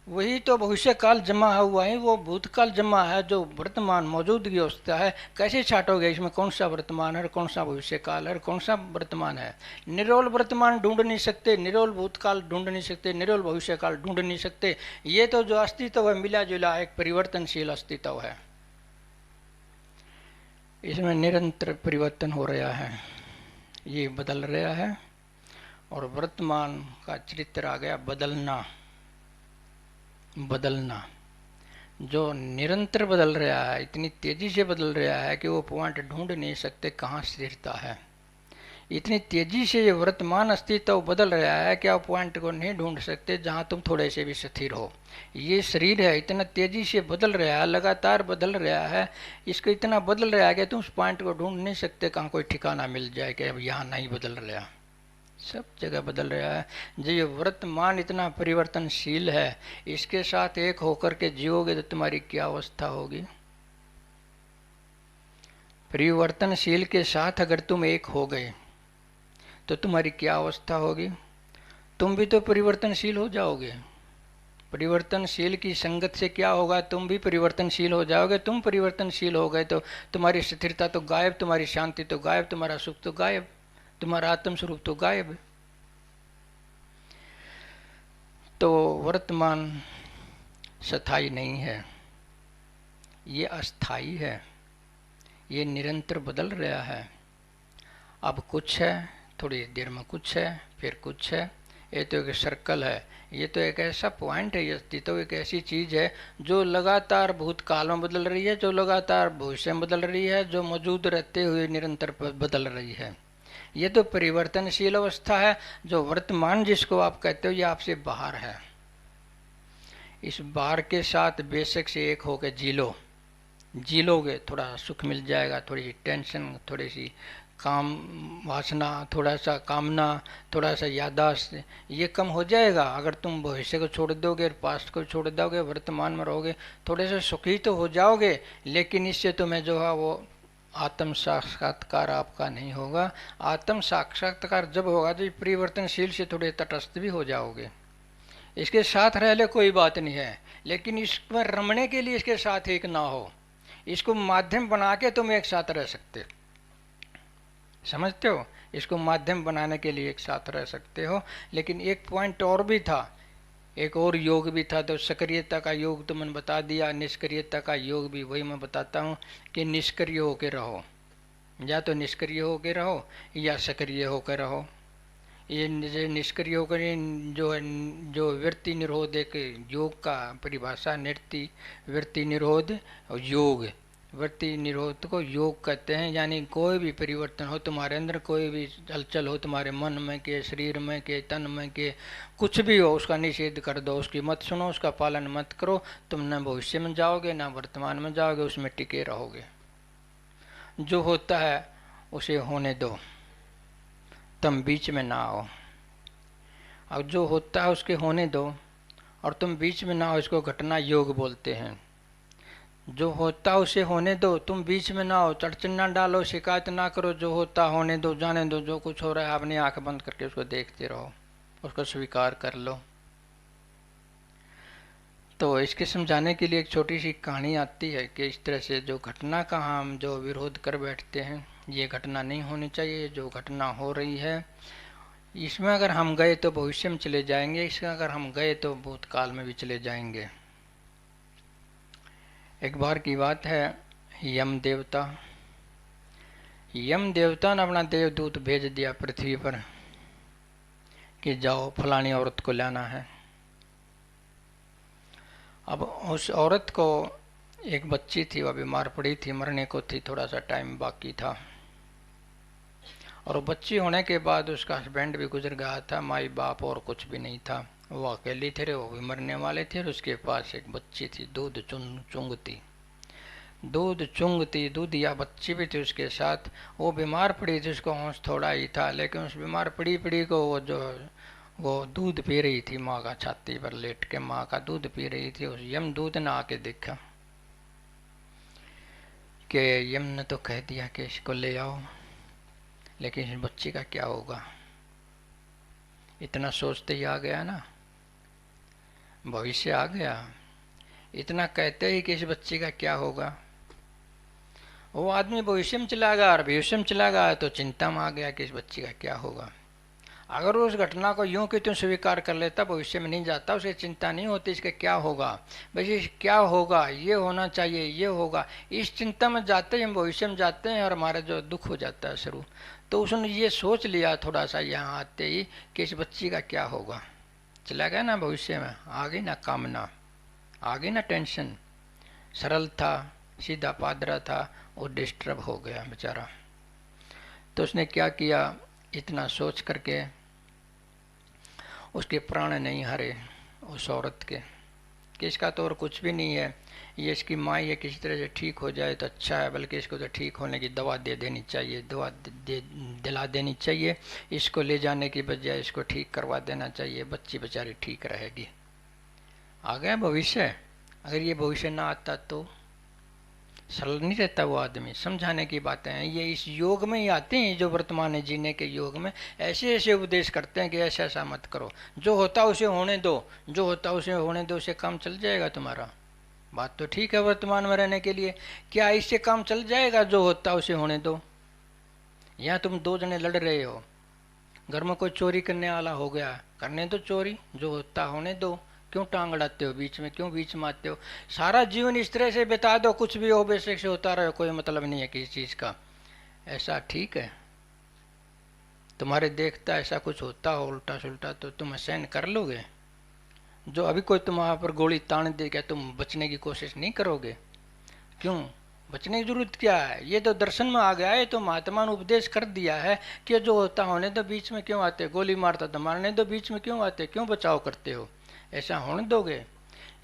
वही तो भविष्य काल जमा हुआ है, वो भूतकाल जमा है। जो वर्तमान मौजूदगी अवस्था है, कैसे छाटोगे इसमें कौन सा वर्तमान है, कौन सा भविष्य काल है, कौन सा वर्तमान है? निरोल वर्तमान ढूंढ नहीं सकते, निरोल भूतकाल ढूंढ नहीं सकते, निरोल भविष्य काल ढूंढ नहीं सकते। ये तो जो अस्तित्व है मिला जुला एक परिवर्तनशील अस्तित्व है। इसमें निरंतर परिवर्तन हो रहा है, ये बदल रहा है। और वर्तमान का चरित्र आ गया बदलना। बदलना जो निरंतर बदल रहा है, इतनी तेजी से बदल रहा है कि वो पॉइंट ढूंढ नहीं सकते कहाँ स्थिरता है। इतनी तेजी से ये वर्तमान अस्तित्व बदल रहा है कि आप पॉइंट को नहीं ढूंढ सकते जहाँ तुम थोड़े से भी स्थिर हो। ये शरीर है, इतना तेजी से बदल रहा है, लगातार बदल रहा है। इसको इतना बदल रहा है कि तुम उस पॉइंट को ढूंढ नहीं सकते कहाँ कोई ठिकाना मिल जाए कि अब यहाँ नहीं बदल रहा। सब जगह बदल रहा है। जो ये वर्तमान इतना परिवर्तनशील है, इसके साथ एक होकर के जियोगे तो तुम्हारी क्या अवस्था होगी। परिवर्तनशील के साथ अगर तुम एक हो गए तो तुम्हारी क्या अवस्था होगी। तुम भी तो परिवर्तनशील हो जाओगे। परिवर्तनशील की संगत से क्या होगा, तुम भी परिवर्तनशील हो जाओगे। तुम परिवर्तनशील हो गए तो तुम्हारी स्थिरता तो गायब, तुम्हारी शांति तो गायब, तुम्हारा सुख तो गायब, तुम्हारा आत्म स्वरूप तो गायब। तो वर्तमान स्थायी नहीं है, ये अस्थाई है, ये निरंतर बदल रहा है। अब कुछ है, थोड़ी देर में कुछ है, फिर कुछ है। ये तो एक सर्कल है, ये तो एक ऐसा पॉइंट है, ये तो एक ऐसी चीज़ है जो लगातार भूतकाल में बदल रही है, जो लगातार भविष्य में बदल रही है, जो मौजूद रहते हुए निरंतर बदल रही है। ये तो परिवर्तनशील अवस्था है। जो वर्तमान जिसको आप कहते हो, ये आपसे बाहर है। इस बाहर के साथ बेशक से एक होकर जी लोगे, थोड़ा सुख मिल जाएगा, थोड़ी सी टेंशन, थोड़ी सी काम वासना, थोड़ा सा कामना, थोड़ा सा याददाश्त, ये कम हो जाएगा। अगर तुम भविष्य को छोड़ दोगे, पास्ट को छोड़ दोगे, वर्तमान में रहोगे, थोड़े से सुखी तो हो जाओगे, लेकिन इससे तुम्हें जो है वो आत्म साक्षात्कार आपका नहीं होगा। आत्म साक्षात्कार जब होगा तो परिवर्तनशील से थोड़े तटस्थ भी हो जाओगे। इसके साथ रह ले कोई बात नहीं है, लेकिन इसमें रमने के लिए इसके साथ एक ना हो। इसको माध्यम बना के तुम एक साथ रह सकते, समझते हो। इसको माध्यम बनाने के लिए एक साथ रह सकते हो। लेकिन एक पॉइंट और भी था, एक और योग भी था। तो सक्रियता का योग तो मैंने बता दिया, निष्क्रियता का योग भी वही मैं बताता हूँ कि निष्क्रिय होकर रहो, या तो निष्क्रिय होकर रहो या सक्रिय होकर रहो। ये निष्क्रिय होकर जो वृत्ति निरोध एक योग का परिभाषा, नृत्य वृत्ति निरोध और योग, वृत्ति निरोध को योग कहते हैं। यानी कोई भी परिवर्तन हो तुम्हारे अंदर, कोई भी हलचल हो तुम्हारे मन में के, शरीर में के, तन में के, कुछ भी हो, उसका निषेध कर दो, उसकी मत सुनो, उसका पालन मत करो। तुम न भविष्य में जाओगे ना वर्तमान में जाओगे, उसमें टिके रहोगे। जो होता है उसे होने दो, तुम बीच में ना आओ। और जो होता है उसके होने दो और तुम बीच में ना आओ, इसको घटना योग बोलते हैं। जो होता उसे होने दो, तुम बीच में ना हो, चढ़चढ़ ना डालो, शिकायत ना करो। जो होता होने दो, जाने दो। जो कुछ हो रहा है अपनी आंख बंद करके उसको देखते रहो, उसको स्वीकार कर लो। तो इसके समझाने के लिए एक छोटी सी कहानी आती है कि इस तरह से जो घटना का हम जो विरोध कर बैठते हैं, ये घटना नहीं होनी चाहिए। जो घटना हो रही है इसमें अगर हम गए तो भविष्य में चले जाएंगे, इसमें अगर हम गए तो भूतकाल में भी चले जाएंगे। एक बार की बात है, यम देवता ने अपना देवदूत भेज दिया पृथ्वी पर कि जाओ फलानी औरत को लाना है। अब उस औरत को एक बच्ची थी, वह बीमार पड़ी थी, मरने को थी, थोड़ा सा टाइम बाकी था। और बच्ची होने के बाद उसका हस्बैंड भी गुजर गया था, माई बाप और कुछ भी नहीं था, वो अकेली थे, वो भी मरने वाले थे। और उसके पास एक बच्ची थी, दूध चुंगती, दूध या बच्ची भी थी उसके साथ। वो बीमार पड़ी थी, उसको होश थोड़ा ही था, लेकिन उस बीमार पड़ी को वो दूध पी रही थी, माँ का छाती पर लेट के माँ का दूध पी रही थी। उस यमदूत ने आके देखा कि यम ने तो कह दिया कि इसको ले आओ, लेकिन इस बच्ची का क्या होगा। इतना सोचते ही आ गया ना, भविष्य आ गया। इतना कहते ही कि इस बच्ची का क्या होगा। वो आदमी भविष्य में चला गया, और भविष्य में चला गया तो चिंता में आ गया कि इस बच्ची का क्या होगा। अगर उस घटना को यूं कि तुम स्वीकार कर लेता, भविष्य में नहीं जाता, उसे चिंता नहीं होती इसका क्या होगा, भाई क्या होगा, ये होना चाहिए, ये होगा। इस चिंता में जाते हैं, हम भविष्य में जाते हैं और हमारा जो दुख हो जाता है शुरू। तो उसने ये सोच लिया थोड़ा सा यहाँ आते ही कि इस बच्ची का क्या होगा। चला गया ना भविष्य में, आ गई ना कामना, आ गई ना टेंशन। सरल था, सीधा पादरा था, वो डिस्टर्ब हो गया बेचारा। तो उसने क्या किया, इतना सोच करके उसके प्राण नहीं हारे उस औरत के, कि इसका तो और कुछ भी नहीं है, ये इसकी माँ ये किसी तरह से ठीक हो जाए तो अच्छा है, बल्कि इसको तो ठीक होने की दवा दे देनी चाहिए, दवा दिला देनी चाहिए, इसको ले जाने की बजाय इसको ठीक करवा देना चाहिए, बच्ची बेचारी ठीक रहेगी। आ गया भविष्य। अगर ये भविष्य ना आता तो सरल नहीं रहता वो आदमी। समझाने की बातें हैं, ये इस योग में ही आते हैं, जो वर्तमान है जीने के योग में ऐसे ऐसे उपदेश करते हैं कि ऐसा ऐसा मत करो, जो होता उसे होने दो, जो होता उसे होने दो, उसे काम चल जाएगा तुम्हारा। बात तो ठीक है वर्तमान में रहने के लिए, क्या इससे काम चल जाएगा? जो होता उसे होने दो। यहाँ तुम दो जने लड़ रहे हो, घर में कोई चोरी करने वाला हो गया, करने दो चोरी, जो होता होने दो, क्यों टांग अड़ाते हो बीच में, क्यों बीच में आते हो? सारा जीवन इस तरह से बिता दो, कुछ भी हो बेशक से होता रहे, कोई मतलब नहीं है किसी चीज़ का। ऐसा ठीक है? तुम्हारे देखता ऐसा कुछ होता हो उल्टा सुल्टा तो तुम सहन कर लोगे? जो अभी कोई तुम्हारे पर गोली तान दे, क्या तुम बचने की कोशिश नहीं करोगे? क्यों बचने की जरूरत क्या है? ये तो दर्शन में आ गया है, तो महात्मा ने उपदेश कर दिया है कि जो होता होने दो, बीच में क्यों आते? गोली मारता तो मारने दो, बीच में क्यों आते, क्यों बचाव करते हो? ऐसा होने दोगे?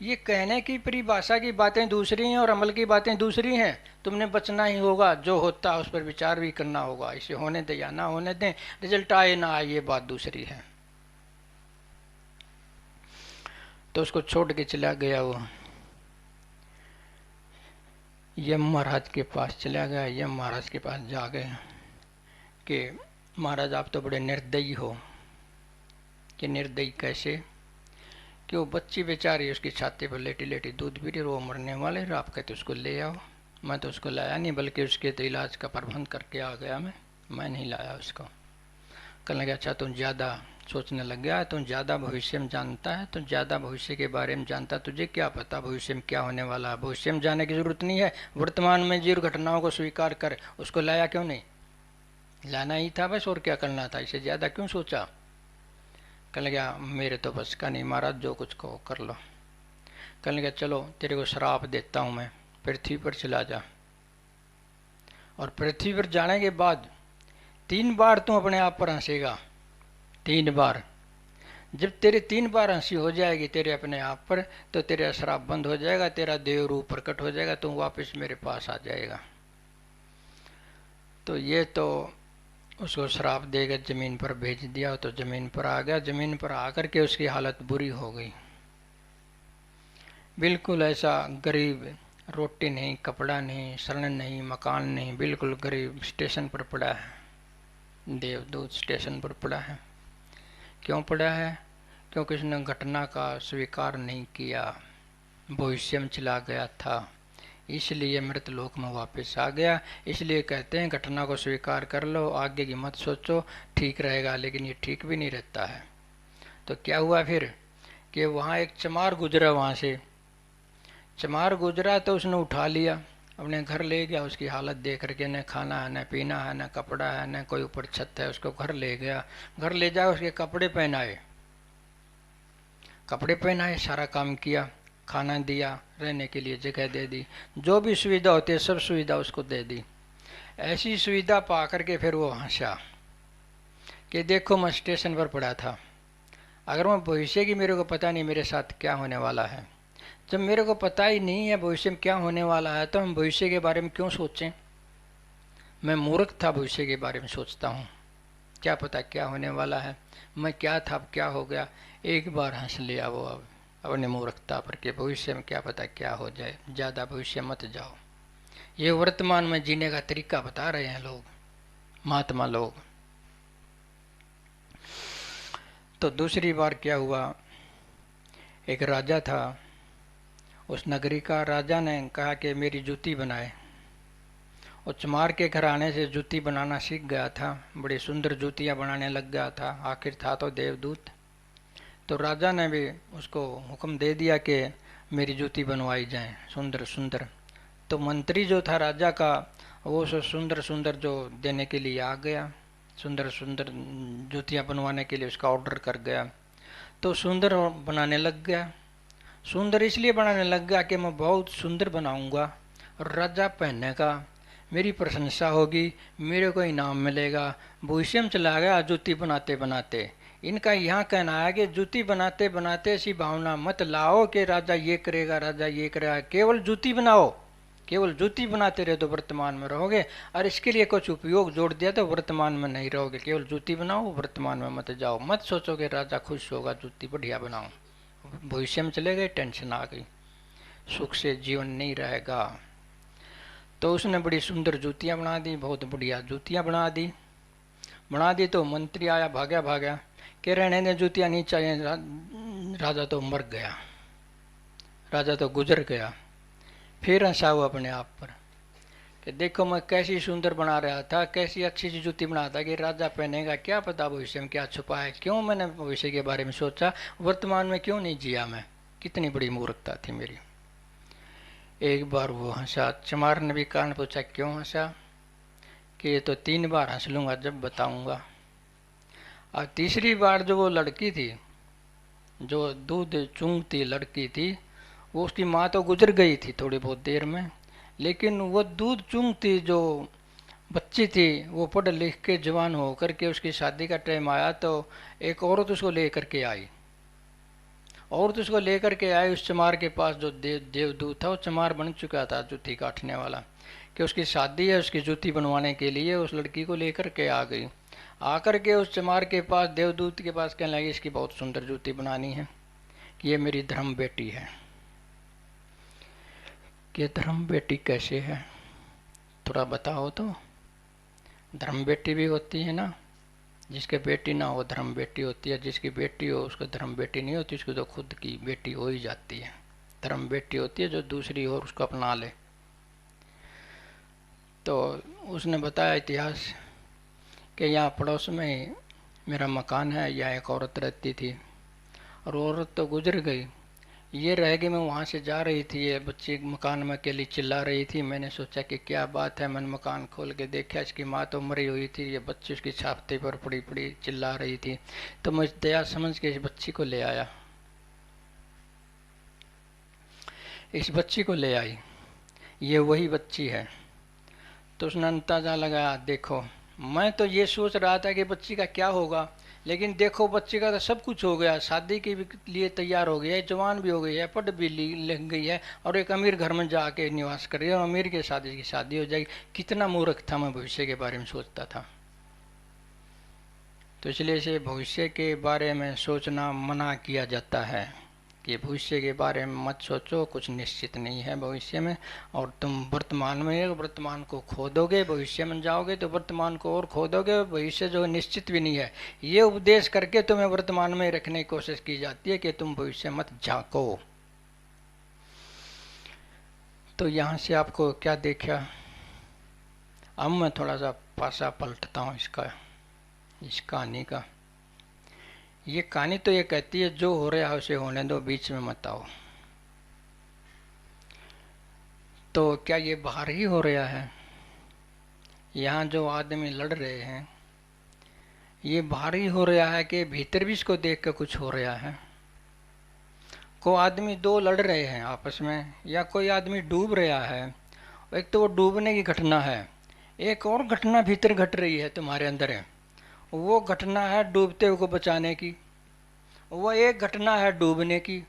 ये कहने की परिभाषा की बातें दूसरी हैं और अमल की बातें दूसरी हैं। तुमने बचना ही होगा, जो होता उस पर विचार भी करना होगा, इसे होने दें या ना होने दें, रिजल्ट आए ना आए ये बात दूसरी है। तो उसको छोड़ के चला गया वो, यम महाराज के पास चला गया। यम महाराज के पास जा गए कि महाराज आप तो बड़े निर्दयी हो। कि निर्दयी कैसे? कि वो बच्ची बेचारी उसकी छाती पर लेटी लेटी दूध पी रही, वो मरने वाले, आप कहते उसको ले आओ। मैं तो उसको लाया नहीं, बल्कि उसके तो इलाज का प्रबंध करके आ गया मैं नहीं लाया उसको। कहने लगा अच्छा तुम ज़्यादा सोचने लग गया, तुम ज़्यादा भविष्य में जानता है, तुम ज़्यादा भविष्य के बारे में जानता, तुझे क्या पता भविष्य में क्या होने वाला है? भविष्य में जाने की ज़रूरत नहीं है, वर्तमान में जीव घटनाओं को स्वीकार कर। उसको लाया क्यों नहीं? लाना ही था बस, और क्या करना था? इसे ज़्यादा क्यों सोचा? कहने लगा मेरे तो बस का नहीं महाराज, जो कुछ कहो कर लो। कहने लगा चलो तेरे को श्राप देता हूँ मैं, पृथ्वी पर चला जा, और पृथ्वी पर जाने के बाद 3 बार तू अपने आप पर हंसेगा। 3 बार। जब तेरे 3 बार हंसी हो जाएगी तेरे अपने आप पर, तो तेरा श्राप बंद हो जाएगा, तेरा देव रूप प्रकट हो जाएगा, तू वापस मेरे पास आ जाएगा। तो ये तो उसको श्राप देकर ज़मीन पर भेज दिया, तो ज़मीन पर आ गया। ज़मीन पर आकर के उसकी हालत बुरी हो गई, बिल्कुल ऐसा गरीब, रोटी नहीं, कपड़ा नहीं, शरण नहीं, मकान नहीं, बिल्कुल गरीब स्टेशन पर पड़ा है। देवदूत स्टेशन पर पड़ा है। क्यों पड़ा है? क्योंकि उसने घटना का स्वीकार नहीं किया, भविष्य में चला गया था, इसलिए मृतलोक में वापस आ गया। इसलिए कहते हैं घटना को स्वीकार कर लो, आगे की मत सोचो, ठीक रहेगा। लेकिन ये ठीक भी नहीं रहता है। तो क्या हुआ फिर कि वहाँ एक चमार गुजरा, वहाँ से चमार गुजरा तो उसने उठा लिया, अपने घर ले गया। उसकी हालत देख करके, न खाना है, न पीना है, न कपड़ा है, न कोई ऊपर छत है, उसको घर ले गया। घर ले जाकर उसके कपड़े पहनाए, कपड़े पहनाए, सारा काम किया, खाना दिया, रहने के लिए जगह दे दी, जो भी सुविधा होती है सब सुविधा उसको दे दी। ऐसी सुविधा पा करके फिर वो हंसा कि देखो मैं स्टेशन पर पड़ा था, अगर मैं भविष्य की मेरे को पता नहीं मेरे साथ क्या होने वाला है, जब मेरे को पता ही नहीं है भविष्य में क्या होने वाला है, तो हम भविष्य के बारे में क्यों सोचें? मैं मूर्ख था, भविष्य के बारे में सोचता हूँ, क्या पता क्या होने वाला है, मैं क्या था अब क्या हो गया। एक बार हंस लिया वो अब अपने मूर्खता पर कि भविष्य में क्या पता क्या हो जाए, ज़्यादा भविष्य मत जाओ। ये वर्तमान में जीने का तरीका बता रहे हैं लोग, महात्मा लोग। तो दूसरी बार क्या हुआ, एक राजा था, उस नगरी का राजा ने कहा कि मेरी जूती बनाए। और चमार के घराने से जूती बनाना सीख गया था, बड़ी सुंदर जूतियाँ बनाने लग गया था, आखिर था तो देवदूत। तो राजा ने भी उसको हुक्म दे दिया कि मेरी जूती बनवाई जाए सुंदर सुंदर। तो मंत्री जो था राजा का, वो सब सुंदर सुंदर जो देने के लिए आ गया, सुंदर सुंदर जूतियाँ बनवाने के लिए उसका ऑर्डर कर गया। तो सुंदर बनाने लग गया, सुंदर इसलिए बनाने लग गया कि मैं बहुत सुंदर बनाऊंगा और राजा पहनेगा, मेरी प्रशंसा होगी, मेरे को इनाम मिलेगा। भविष्य में चला गया जूती बनाते बनाते, इनका यहाँ कहना है कि जूती बनाते बनाते ऐसी भावना मत लाओ कि राजा ये करेगा, राजा ये करेगा। केवल जूती बनाओ, केवल जूती बनाते रहे तो वर्तमान में रहोगे, और इसके लिए कुछ उपयोग जोड़ दिया तो वर्तमान में नहीं रहोगे। केवल जूती बनाओ, वर्तमान में मत जाओ। मत सोचो कि राजा खुश होगा, जूती बढ़िया बनाओ। भविष्य में चले गए, टेंशन आ गई, सुख से जीवन नहीं रहेगा। तो उसने बड़ी सुंदर जूतियाँ बना दी, बहुत बढ़िया जूतियाँ बना दी। तो मंत्री आया, भाग्या भाग्या कि रहने दे, जूतियाँ नहीं चाहिए। राजा तो मर गया, राजा तो गुजर गया। फिर हंसा हुआ अपने आप पर कि देखो मैं कैसी सुंदर बना रहा था, कैसी अच्छी सी जूती बना था कि राजा पहनेगा, क्या पता भविष्य में क्या छुपा है। क्यों मैंने भविष्य के बारे में सोचा, वर्तमान में क्यों नहीं जिया मैं, कितनी बड़ी मूर्खता थी मेरी। एक बार वो हंसा। चमार ने भी कारण पूछा क्यों हंसा, कि ये तो 3 बार हंस लूंगा जब बताऊंगा। और तीसरी बार जो वो लड़की थी, जो दूध चूंगती लड़की थी, वो उसकी माँ तो गुजर गई थी थोड़ी बहुत देर में, लेकिन वो दूध चूंगती जो बच्ची थी वो पढ़ लिख के जवान होकर के उसकी शादी का टाइम आया तो एक औरत उसको लेकर के आई। औरत उसको लेकर के आई उस चमार के पास, जो देवदूत था वो चमार बन चुका था जूती काटने वाला, कि उसकी शादी है, उसकी जूती बनवाने के लिए उस लड़की को लेकर के आ गई। आकर के उस चमार के पास, देवदूत के पास कहने लगी इसकी बहुत सुंदर जूती बनानी है, कि ये मेरी धर्म बेटी है। कि धर्म बेटी कैसे है, थोड़ा बताओ तो। धर्म बेटी भी होती है ना, जिसके बेटी ना हो धर्म बेटी होती है, जिसकी बेटी हो उसको धर्म बेटी नहीं होती, उसकी तो खुद की बेटी हो ही जाती है। धर्म बेटी होती है जो दूसरी हो उसको अपना ले। तो उसने बताया इतिहास कि यहाँ पड़ोस में मेरा मकान है, यहाँ एक औरत रहती थी, और औरत तो गुजर गई, ये रह गई। मैं वहाँ से जा रही थी, ये बच्ची मकान में अकेली चिल्ला रही थी। मैंने सोचा कि क्या बात है, मैंने मकान खोल के देखा, इसकी माँ तो मरी हुई थी, ये बच्ची उसकी छाती पर पड़ी पड़ी चिल्ला रही थी। तो मैं दया समझ के इस बच्ची को ले आया, इस बच्ची को ले आई, ये वही बच्ची है। तो उसने अंदाजा लगाया, देखो मैं तो ये सोच रहा था कि बच्ची का क्या होगा, लेकिन देखो बच्ची का तो सब कुछ हो गया, शादी के लिए तैयार हो गया है, जवान भी हो गई है, पढ़ भी लग गई है, और एक अमीर घर में जाके निवास कर रही है, और अमीर के शादी की शादी हो जाएगी। कितना मूर्ख था मैं, भविष्य के बारे में सोचता था। तो इसलिए से भविष्य के बारे में सोचना मना किया जाता है कि भविष्य के बारे में मत सोचो, कुछ निश्चित नहीं है भविष्य में। और तुम वर्तमान में, वर्तमान को खो दोगे, भविष्य में जाओगे तो वर्तमान को और खो दोगे। भविष्य जो निश्चित भी नहीं है, ये उपदेश करके तुम्हें वर्तमान में रखने की कोशिश की जाती है कि तुम भविष्य मत झांको। तो यहाँ से आपको क्या देखा, अब मैं थोड़ा सा पासा पलटता हूँ इस कहानी का। ये कहानी तो ये कहती है जो हो रहा है उसे होने दो, बीच में मत आओ। तो क्या ये बाहर ही हो रहा है, यहाँ जो आदमी लड़ रहे हैं ये बाहर ही हो रहा है कि भीतर भी इसको देख कर कुछ हो रहा है? को आदमी 2 लड़ रहे हैं आपस में, या कोई आदमी डूब रहा है। एक तो वो डूबने की घटना है, एक और घटना भीतर घट रही है तुम्हारे अंदर है, वो घटना है डूबते हुए को बचाने की, वो एक घटना है डूबने की।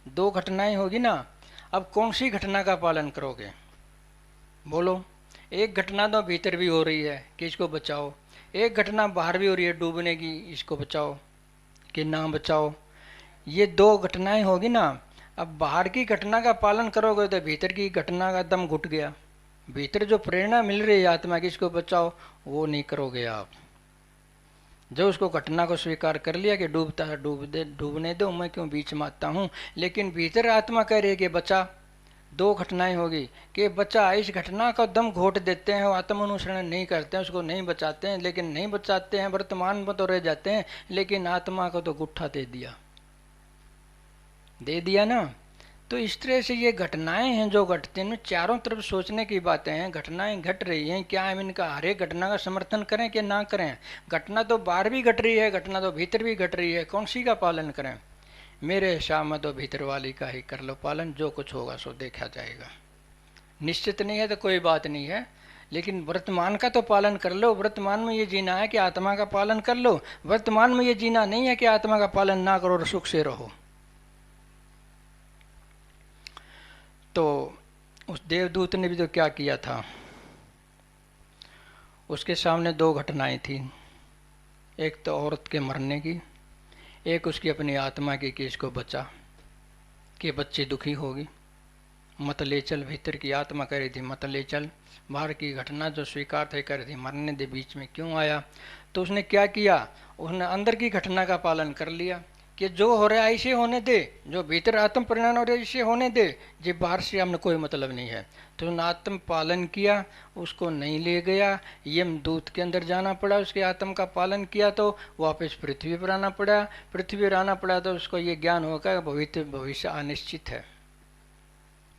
2 घटनाएं होगी ना। अब कौन सी घटना का पालन करोगे, बोलो। एक घटना तो भीतर भी हो रही है कि इसको बचाओ, एक घटना बाहर भी हो रही है डूबने की, इसको बचाओ कि ना बचाओ। ये 2 घटनाएं होगी ना। अब बाहर की घटना का पालन करोगे तो भीतर की घटना का दम घुट गया। भीतर जो प्रेरणा मिल रही है आत्मा की इसको बचाओ, वो नहीं करोगे आप। जो उसको घटना को स्वीकार कर लिया कि डूबता है डूबने दो, मैं क्यों बीच में आता हूँ, लेकिन भीतर आत्मा कह रही है कि बचा। 2 घटनाएं होगी कि बचा, इस घटना का दम घोट देते हैं, आत्म अनुसरण नहीं करते हैं, उसको नहीं बचाते हैं, लेकिन नहीं बचाते हैं, वर्तमान में तो रह जाते हैं, लेकिन आत्मा को तो गुट्ठा दे दिया ना। तो इस तरह से ये घटनाएं हैं जो घटती हैं, चारों तरफ सोचने की बातें हैं। घटनाएं घट रही हैं, क्या हम इनका हर एक घटना का समर्थन करें कि ना करें? घटना तो बाहर भी घट रही है, घटना तो भीतर भी घट रही है, कौन सी का पालन करें? मेरे हिसाब में तो भीतर वाली का ही कर लो पालन, जो कुछ होगा सो देखा जाएगा। निश्चित नहीं है तो कोई बात नहीं है, लेकिन वर्तमान का तो पालन कर लो। वर्तमान में ये जीना है कि आत्मा का पालन कर लो, वर्तमान में ये जीना नहीं है कि आत्मा का पालन ना करो और सुख से रहो। तो उस देवदूत ने भी तो क्या किया था, उसके सामने दो घटनाएं थी, एक तो औरत के मरने की, एक उसकी अपनी आत्मा की कि इसको बचा, कि बच्चे दुखी होगी, मत ले चल। भीतर की आत्मा कह रही थी मत ले चल, बाहर की घटना जो स्वीकार थे कर रही थी मरने दे, बीच में क्यों आया। तो उसने क्या किया, उसने अंदर की घटना का पालन कर लिया कि जो हो रहा है ऐसे होने दे, जो भीतर आत्म परिणाम हो रहा है ऐसे होने दे, जे बाहर से हमने कोई मतलब नहीं है। तो उसने आत्म पालन किया, उसको नहीं ले गया, यम दूत के अंदर जाना पड़ा, उसके आत्म का पालन किया तो वापस पृथ्वी पर आना पड़ा। पृथ्वी पर आना पड़ा तो उसको ये ज्ञान होगा भविष्य अनिश्चित है,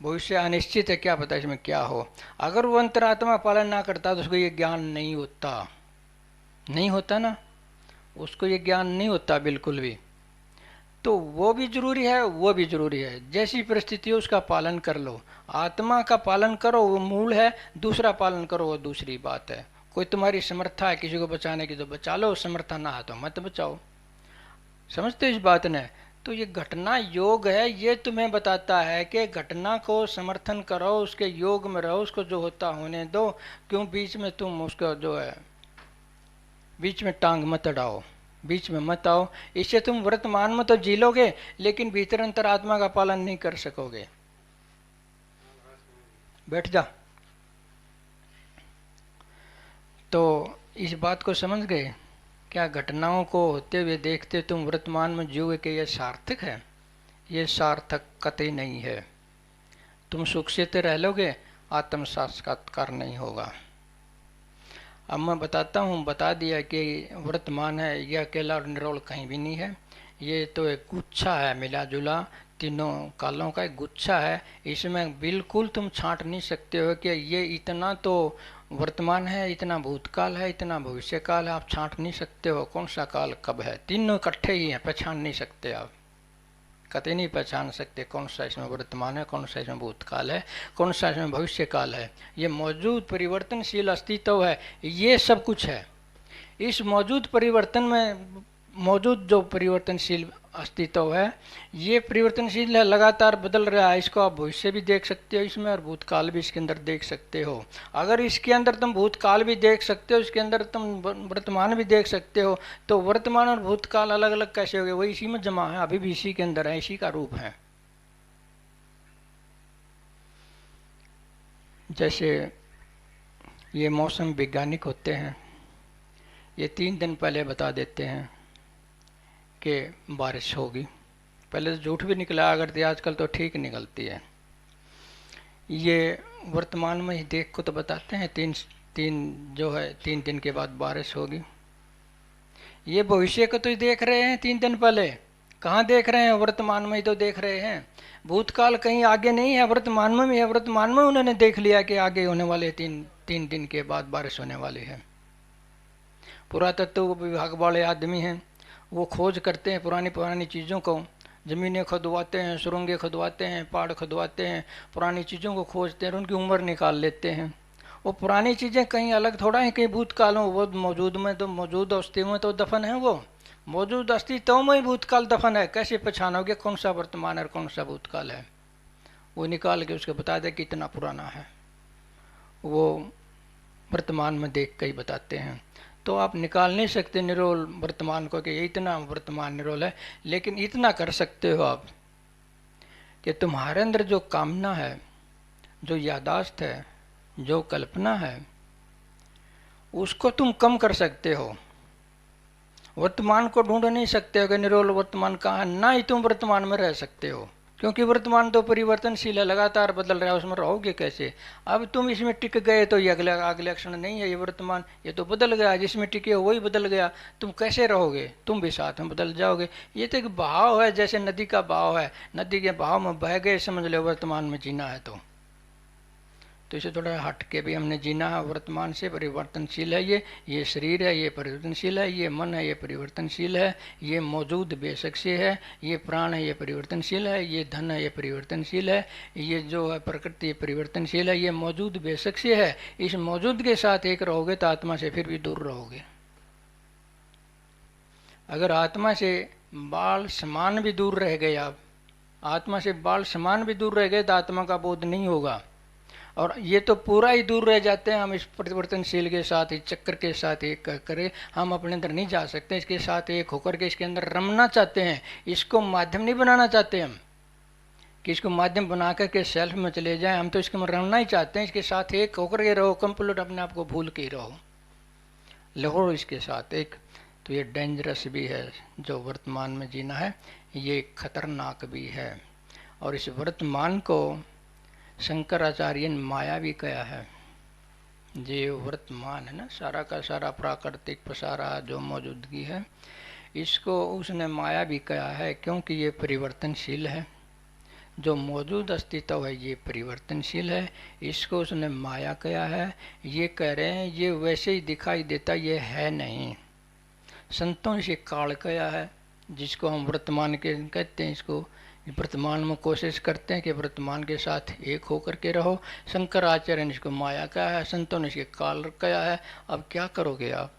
भविष्य अनिश्चित है, क्या पता इसमें क्या हो। अगर वो अंतरात्मा पालन ना करता तो उसको ये ज्ञान नहीं होता, नहीं होता ना, उसको ये ज्ञान नहीं होता बिल्कुल भी। तो वो भी जरूरी है, वो भी जरूरी है। जैसी परिस्थिति हो उसका पालन कर लो। आत्मा का पालन करो वो मूल है, दूसरा पालन करो वो दूसरी बात है। कोई तुम्हारी समर्था है किसी को बचाने की तो बचा लो, समर्था ना है तो मत बचाओ। समझते इस बात ने। तो ये घटना योग है, ये तुम्हें बताता है कि घटना को समर्थन करो, उसके योग में रहो, उसको जो होता होने दो। क्यों बीच में तुम उसका जो है बीच में टांग मत अड़ाओ, बीच में मत आओ। इससे तुम वर्तमान में तो जी लोगे लेकिन भीतर अंतरात्मा का पालन नहीं कर सकोगे। बैठ जा। तो इस बात को समझ गए, क्या घटनाओं को होते हुए देखते तुम वर्तमान में जियोगे कि यह सार्थक है? ये सार्थक कतई नहीं है। तुम सुख से तो रह लोगे, आत्म साक्षात्कार नहीं होगा। अब मैं बताता हूँ, बता दिया कि वर्तमान है, यह अकेला और निरोल कहीं भी नहीं है। ये तो एक गुच्छा है, मिला जुला तीनों कालों का एक गुच्छा है। इसमें बिल्कुल तुम छांट नहीं सकते हो कि ये इतना तो वर्तमान है, इतना भूतकाल है, इतना भविष्य काल है। आप छांट नहीं सकते हो कौन सा काल कब है। तीनों इकट्ठे ही हैं, पहचान नहीं सकते आप, कतई नहीं पहचान सकते कौन सा इसमें वर्तमान है, कौन सा इसमें भूतकाल है, कौन सा इसमें भविष्य काल है। ये मौजूद परिवर्तनशील अस्तित्व है, ये सब कुछ है। इस मौजूद परिवर्तन में मौजूद जो परिवर्तनशील अस्तित्व है, ये परिवर्तनशील है, लगातार बदल रहा है। इसको आप भविष्य भी देख सकते हो इसमें, और भूतकाल भी इसके अंदर देख सकते हो। अगर इसके अंदर तुम भूतकाल भी देख सकते हो, इसके अंदर तुम वर्तमान भी देख सकते हो, तो वर्तमान और भूतकाल अलग अलग कैसे हो गए? वही इसी में जमा है, अभी भी इसी के अंदर है, इसी का रूप है। जैसे ये मौसम वैज्ञानिक होते हैं, ये 3 दिन पहले बता देते हैं कि बारिश होगी। पहले तो झूठ भी निकला करती, आजकल तो ठीक निकलती है। ये वर्तमान में ही देख को तो बताते हैं, तीन दिन के बाद बारिश होगी। ये भविष्य को तो देख रहे हैं 3 दिन पहले, कहाँ देख रहे हैं? वर्तमान में ही तो देख रहे हैं। भूतकाल कहीं आगे नहीं है, वर्तमान में भी है। वर्तमान में उन्होंने देख लिया कि आगे होने वाले तीन दिन के बाद बारिश होने वाली है। पुरातत्व विभाग वाले आदमी हैं, वो खोज करते हैं पुरानी चीज़ों को, ज़मीनें खुदवाते हैं, सुरंगें खुदवाते हैं, पहाड़ खुदवाते हैं, पुरानी चीज़ों को खोजते हैं, उनकी उम्र निकाल लेते हैं। वो पुरानी चीज़ें कहीं अलग थोड़ा है, कहीं भूतकाल में वो मौजूद में तो मौजूद अस्तित्व में तो दफन है। वो मौजूद अस्तित्व में ही भूतकाल दफन है। कैसे पहचानोगे कौन सा वर्तमान है और कौन सा भूतकाल है? वो निकाल के उसको बता दे कितना पुराना है, वो वर्तमान में देख के ही बताते हैं। तो आप निकाल नहीं सकते निरोल वर्तमान को कि ये इतना वर्तमान निरोल है, लेकिन इतना कर सकते हो आप कि तुम्हारे अंदर जो कामना है, जो यादाश्त है, जो कल्पना है, उसको तुम कम कर सकते हो। वर्तमान को ढूंढ नहीं सकते हो कि निरोल वर्तमान कहाँ है, ना ही तुम वर्तमान में रह सकते हो, क्योंकि वर्तमान तो परिवर्तनशील है, लगातार बदल रहा है, उसमें रहोगे कैसे? अब तुम इसमें टिक गए तो ये अगले क्षण नहीं है। ये वर्तमान ये तो बदल गया, जिसमें टिके हो वही बदल गया, तुम कैसे रहोगे? तुम भी साथ में बदल जाओगे। ये तो एक बहाव है, जैसे नदी का बहाव है, नदी के बहाव में बह गए समझ लो वर्तमान में जीना है तो। तो इसे थोड़ा हट के भी हमने जीना है। वर्तमान से परिवर्तनशील है ये शरीर है, ये परिवर्तनशील है, ये मन है, ये परिवर्तनशील है, ये मौजूद बेशक से है, ये प्राण है, ये परिवर्तनशील है, ये धन है, ये परिवर्तनशील है, ये जो है प्रकृति परिवर्तनशील है, ये मौजूद बेशक से है। इस मौजूद के साथ एक रहोगे तो आत्मा से फिर भी दूर रहोगे। अगर आत्मा से बाल समान भी दूर रह गए, आप आत्मा से बाल समान भी दूर रह गए तो आत्मा का बोध नहीं होगा। और ये तो पूरा ही दूर रह जाते हैं। हम इस परिवर्तनशील के साथ, इस चक्र के साथ एक करे हम अपने अंदर नहीं जा सकते। इसके साथ एक होकर के इसके अंदर रमना चाहते हैं, इसको माध्यम नहीं बनाना चाहते हम कि इसको माध्यम बना करके सेल्फ में चले जाएं। हम तो इसके में रमना ही चाहते हैं, इसके साथ एक होकर के रहो, कंप्लीट अपने आप को भूल के ही रहो इसके साथ एक। तो ये डेंजरस भी है, जो वर्तमान में जीना है ये खतरनाक भी है। और इस वर्तमान को शंकराचार्य ने माया भी कहा है। जो वर्तमान है ना, सारा का सारा प्राकृतिक पसारा जो मौजूदगी है, इसको उसने माया भी कहा है, क्योंकि ये परिवर्तनशील है। जो मौजूद अस्तित्व है ये परिवर्तनशील है, इसको उसने माया कहा है। ये कह रहे हैं ये वैसे ही दिखाई देता, ये है नहीं। संतों ने इसे काल कहा है, जिसको हम वर्तमान के कहते हैं। इसको वर्तमान में कोशिश करते हैं कि वर्तमान के साथ एक होकर के रहो। शंकराचार्य ने इसको माया कहा है, संतों ने इसके काल कहा है। अब क्या करोगे आप?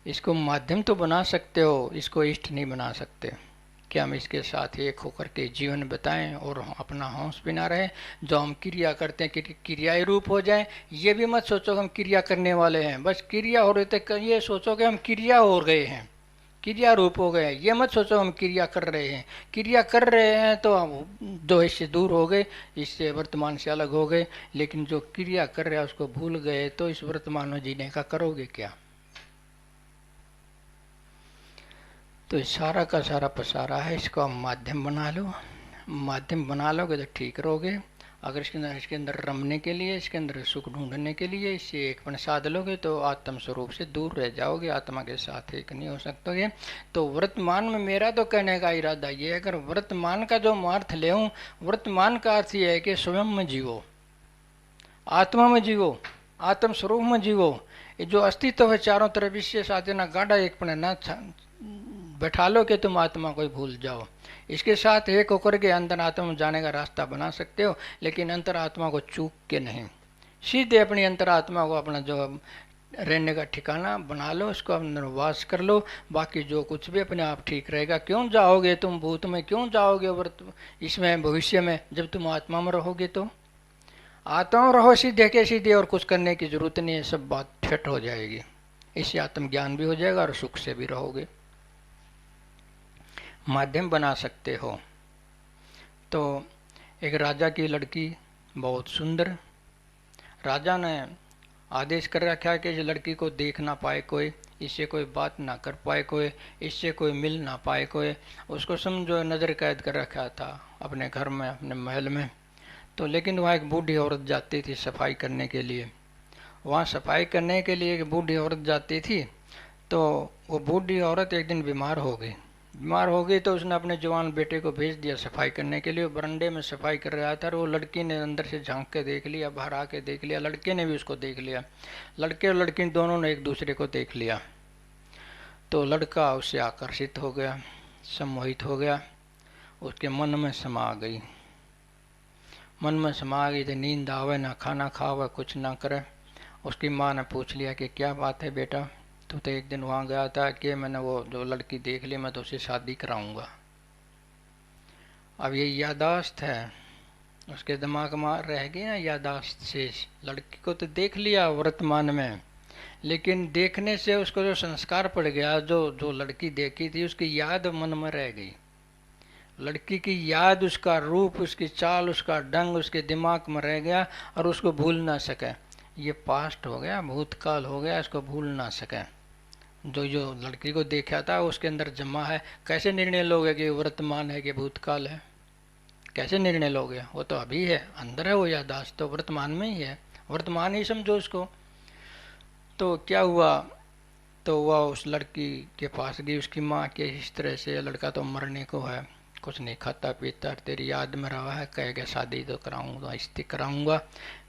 इसको माध्यम तो बना सकते हो, इसको इष्ट नहीं बना सकते कि हम इसके साथ एक होकर के जीवन बताएं और अपना होश बिना रहे। जो हम क्रिया करते हैं कि क्रियाएं रूप हो जाएं, ये भी मत सोचो हम क्रिया करने वाले हैं, बस क्रिया हो रहे थे, ये सोचो कि हम क्रिया हो गए हैं, क्रिया रूप हो गए। ये मत सोचो हम क्रिया कर रहे हैं। क्रिया कर रहे हैं तो हम जो इससे दूर हो गए, इससे वर्तमान से अलग हो गए। लेकिन जो क्रिया कर रहे हैं उसको भूल गए, तो इस वर्तमान में जीने का करोगे क्या? तो सारा का सारा पसारा है, इसको आप माध्यम बना लो। माध्यम बना लोगे तो ठीक रहोगे। अगर इसके अंदर रमने के लिए, इसके अंदर सुख ढूंढने के लिए इसे एक पन साध लोगे तो आत्म स्वरूप से दूर रह जाओगे, आत्मा के साथ एक नहीं हो सकते। तो वर्तमान में मेरा तो कहने का इरादा ये है, अगर वर्तमान का जो अर्थ ले, वर्तमान का अर्थ ये है कि स्वयं में जीवो, आत्मा में जीवो, आत्म स्वरूप में जीवो। ये जो अस्तित्व है चारों तरफ, इससे साथ ना गाढ़ा एक पन ना बैठा लो कि तुम आत्मा को भूल जाओ। इसके साथ एक होकर के अंतर आत्मा में जाने का रास्ता बना सकते हो, लेकिन अंतर आत्मा को चूक के नहीं। सीधे अपनी अंतर आत्मा को अपना जो रहने का ठिकाना बना लो, उसको अंदर वास कर लो। बाकी जो कुछ भी अपने आप ठीक रहेगा। क्यों जाओगे तुम भूत में, क्यों जाओगे इसमें भविष्य में, जब तुम आत्मा में रहोगे तो? आत्मा में रहो सीधे के सीधे, और कुछ करने की जरूरत नहीं है, सब बात फिट हो जाएगी। इससे आत्मज्ञान भी हो जाएगा और सुख से भी रहोगे। माध्यम बना सकते हो। तो एक राजा की लड़की बहुत सुंदर, राजा ने आदेश कर रखा है कि इस लड़की को देख ना पाए कोई, इससे कोई बात ना कर पाए कोई, इससे कोई मिल ना पाए कोई। उसको समझो नज़र कैद कर रखा था अपने घर में, अपने महल में। तो लेकिन वहाँ एक बूढ़ी औरत जाती थी सफाई करने के लिए। वहाँ सफाई करने के लिए एक बूढ़ी औरत जाती थी। तो वो बूढ़ी औरत एक दिन बीमार हो गई। तो उसने अपने जवान बेटे को भेज दिया सफाई करने के लिए। बरंडे में सफाई कर रहा था और वो लड़की ने अंदर से झांक के देख लिया, बाहर आके देख लिया, लड़के ने भी उसको देख लिया। लड़के और लड़की दोनों ने एक दूसरे को देख लिया। तो लड़का उससे आकर्षित हो गया, सम्मोहित हो गया, उसके मन में समा गई। मन में समा गई तो नींद आवे ना, खाना खावे, कुछ ना करे। उसकी माँ ने पूछ लिया कि क्या बात है बेटा, तो एक दिन वहाँ गया था कि मैंने वो जो लड़की देख ली, मैं तो उससे शादी कराऊंगा। अब ये यादाश्त है, उसके दिमाग में रह गई ना यादाश्त से। लड़की को तो देख लिया वर्तमान में, लेकिन देखने से उसको जो संस्कार पड़ गया, जो लड़की देखी थी उसकी याद मन में रह गई। लड़की की याद, उसका रूप, उसकी चाल, उसका ढंग उसके दिमाग में रह गया और उसको भूल ना सके। ये पास्ट हो गया, भूतकाल हो गया, इसको भूल ना सके। जो लड़की को देखा था उसके अंदर जमा है। कैसे निर्णय लोगे कि वर्तमान है कि भूतकाल है? कैसे निर्णय लोगे? वो तो अभी है, अंदर है वो याददाश्त, तो वर्तमान में ही है, वर्तमान ही समझो उसको। तो क्या हुआ, तो वह उस लड़की के पास गई, उसकी माँ के इस तरह से लड़का तो मरने को है, कुछ नहीं खाता पीता, तेरी याद में रहा है, कह गया शादी तो कराऊंगा, इससे कराऊंगा।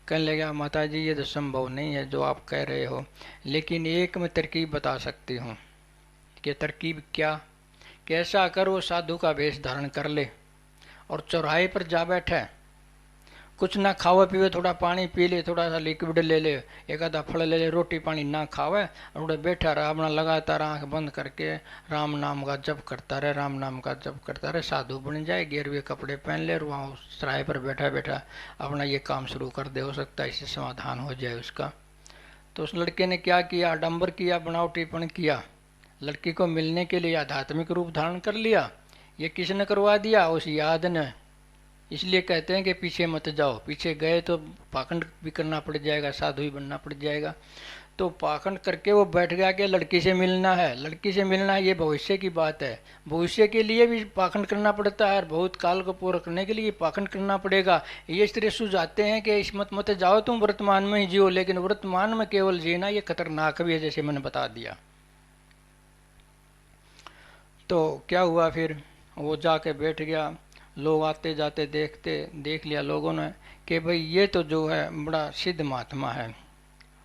कहने लगा माता जी ये तो संभव नहीं है जो आप कह रहे हो, लेकिन एक मैं तरकीब बता सकती हूँ। कि तरकीब क्या? कि ऐसा कर वो साधु का वेश धारण कर ले और चौराहे पर जा बैठे, कुछ ना खावे पीवे, थोड़ा पानी पी ले, थोड़ा सा लिक्विड ले ले, एक आधा फल ले ले, रोटी पानी ना खावे, और उड़े बैठा रहा अपना लगातार आंख बंद करके राम नाम का जप करता रहे, राम नाम का जप करता रहे, साधु बन जाए, गिरवे कपड़े पहन ले और वहाँ सराय पर बैठा बैठा अपना ये काम शुरू कर दे, हो सकता है इससे समाधान हो जाए उसका। तो उस लड़के ने क्या किया? आडंबर किया, बनावटीपन किया, लड़की को मिलने के लिए आध्यात्मिक रूप धारण कर लिया। ये किसने करवा दिया? उस याद ने। इसलिए कहते हैं कि पीछे मत जाओ, पीछे गए तो पाखंड भी करना पड़ जाएगा, साधु ही बनना पड़ जाएगा। तो पाखंड करके वो बैठ गया कि लड़की से मिलना है, लड़की से मिलना है, ये भविष्य की बात है। भविष्य के लिए भी पाखंड करना पड़ता है और बहुत काल को पूरा करने के लिए पाखंड करना पड़ेगा। ये इस तरह सुझाते हैं कि इस मत जाओ, तुम वर्तमान में ही जियो, लेकिन वर्तमान में केवल जीना ये खतरनाक भी है, जैसे मैंने बता दिया। तो क्या हुआ फिर? वो जाके बैठ गया, लोग आते जाते देख लिया लोगों ने कि भाई ये तो जो है बड़ा सिद्ध महात्मा है,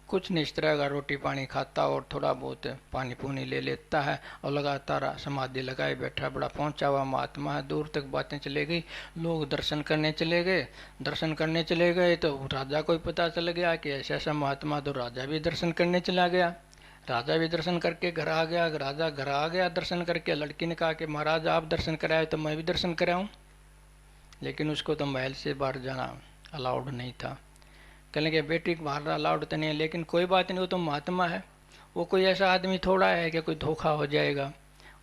कुछ नहीं इस तरह का, रोटी पानी खाता और थोड़ा बहुत पानी पूनी ले लेता है और लगातार समाधि लगाए बैठा, बड़ा पहुंचा हुआ महात्मा है। दूर तक बातें चले गई, लोग दर्शन करने चले गए। दर्शन करने चले गए तो राजा को ही पता चल गया कि ऐसा ऐसा महात्मा, तो राजा भी दर्शन करने चला गया। राजा भी दर्शन करके घर आ गया। राजा घर आ गया दर्शन करके। लड़की ने कहा कि महाराज आप दर्शन कराए तो मैं भी दर्शन कराऊं, लेकिन उसको तो महल से बाहर जाना अलाउड नहीं था। कहने के बेटी को बाहर अलाउड तो नहीं है, लेकिन कोई बात नहीं, वो तो महात्मा है, वो कोई ऐसा आदमी थोड़ा है कि कोई धोखा हो जाएगा।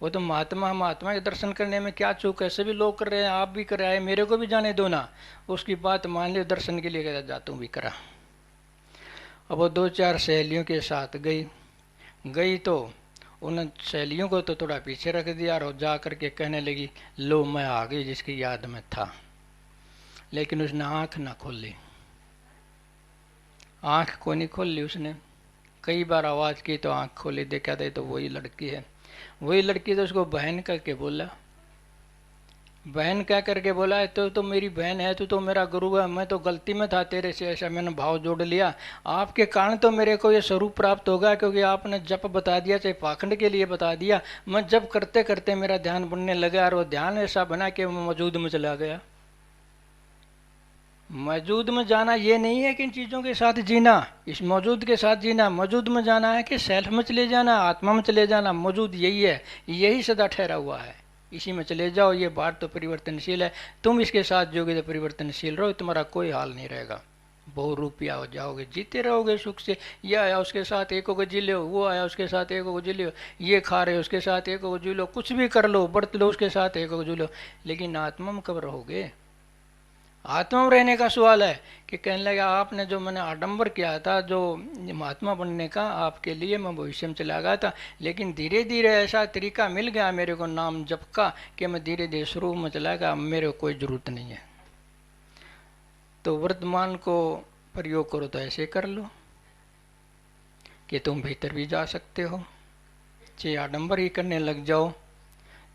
वो तो महात्मा, महात्मा के दर्शन करने में क्या चूक है? सभी लोग कर रहे हैं, आप भी कराए, मेरे को भी जाने दो ना। उसकी बात मान लियो, दर्शन के लिए कहता जा तू भी करा। अब वो 2-4 सहेलियों के साथ गई तो उन सहेलियों को तो थोड़ा पीछे रख दिया और जा करके कहने लगी लो मैं आ गई जिसकी याद में था। लेकिन उसने आंख ना खोली, आंख को नहीं खोल ली उसने। कई बार आवाज़ की तो आंख खोली, देखा दे तो वही लड़की है। वही लड़की तो उसको बहन करके बोला, बहन क्या करके बोला है, तो मेरी बहन है, तो मेरा गुरु है, मैं तो गलती में था तेरे से, ऐसा मैंने भाव जोड़ लिया, आपके कारण तो मेरे को ये स्वरूप प्राप्त होगा, क्योंकि आपने जप बता दिया, चाहे पाखंड के लिए बता दिया। मैं जप करते करते मेरा ध्यान बनने लगा और वो ध्यान ऐसा बना कि मैं मौजूद में चला गया। मौजूद में जाना ये नहीं है कि इन चीज़ों के साथ जीना, इस मौजूद के साथ जीना। मौजूद में जाना है कि सेल्फ में चले जाना, आत्मा में चले जाना। मौजूद यही है, यही सदा ठहरा हुआ है, इसी में चले जाओ। ये बात तो परिवर्तनशील है, तुम इसके साथ जोगे तो परिवर्तनशील रहो, तुम्हारा कोई हाल नहीं रहेगा। बहुरूपिया हो जाओगे, जीते रहोगे सुख से। ये आया उसके साथ एक को जी लो, वो आया उसके साथ एक को जी लो, ये खा रहे उसके साथ एक को जी लो, कुछ भी कर लो, बरत लो उसके साथ एक को जी लो, लेकिन आत्मा में कब रहोगे? आत्मा में रहने का सवाल है। कि कहने लगा आपने जो मैंने आडंबर किया था, जो महात्मा बनने का, आपके लिए मैं भविष्य में चला गया था, लेकिन धीरे धीरे ऐसा तरीका मिल गया मेरे को नाम जप का कि मैं धीरे धीरे शुरू में चला गया, मेरे को कोई ज़रूरत नहीं है। तो वर्तमान को प्रयोग करो तो ऐसे कर लो कि तुम भीतर भी जा सकते हो। चाहे आडंबर ही करने लग जाओ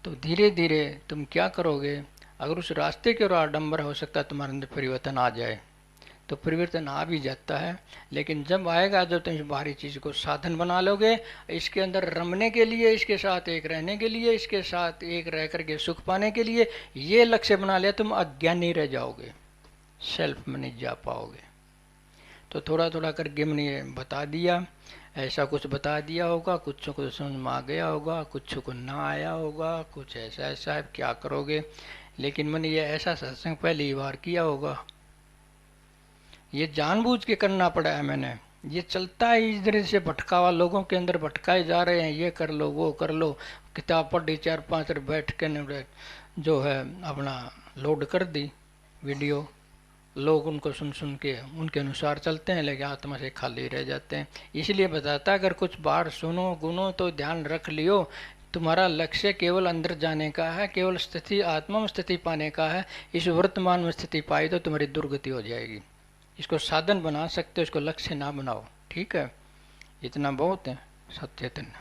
तो धीरे धीरे तुम क्या करोगे? अगर उस रास्ते के ओर आडंबर हो सकता है तुम्हारे अंदर परिवर्तन आ जाए, तो परिवर्तन आ भी जाता है। लेकिन जब आएगा, जब तुम इस बाहरी चीज़ को साधन बना लोगे, इसके अंदर रमने के लिए, इसके साथ एक रहने के लिए, इसके साथ एक रह करके सुख पाने के लिए, ये लक्ष्य बना लिया, तुम अज्ञानी रह जाओगे, सेल्फ में नहीं जा पाओगे। तो थोड़ा थोड़ा करके मैंने बता दिया, ऐसा कुछ बता दिया होगा, कुछ को समझ में आ गया होगा, कुछ को ना आया होगा, कुछ ऐसा ऐसा है, क्या करोगे? लेकिन मैंने ये ऐसा सत्संग पहली बार किया होगा, ये जानबूझ के करना पड़ा है मैंने। ये चलता है इस तरह से, भटकावा लोगों के अंदर भटकाए जा रहे हैं, ये कर लो वो कर लो, किताब पढ़ी 4-5 बैठ के जो है अपना लोड कर दी वीडियो, लोग उनको सुन सुन के उनके अनुसार चलते हैं, लेकिन आत्मा से खाली रह जाते हैं। इसलिए बताता अगर कुछ बार सुनो गुनो तो ध्यान रख लियो, तुम्हारा लक्ष्य केवल अंदर जाने का है, केवल स्थिति आत्मा में स्थिति पाने का है। इस वर्तमान में स्थिति पाई तो तुम्हारी दुर्गति हो जाएगी। इसको साधन बना सकते हो, इसको लक्ष्य ना बनाओ, ठीक है? इतना बहुत है। सचेतन।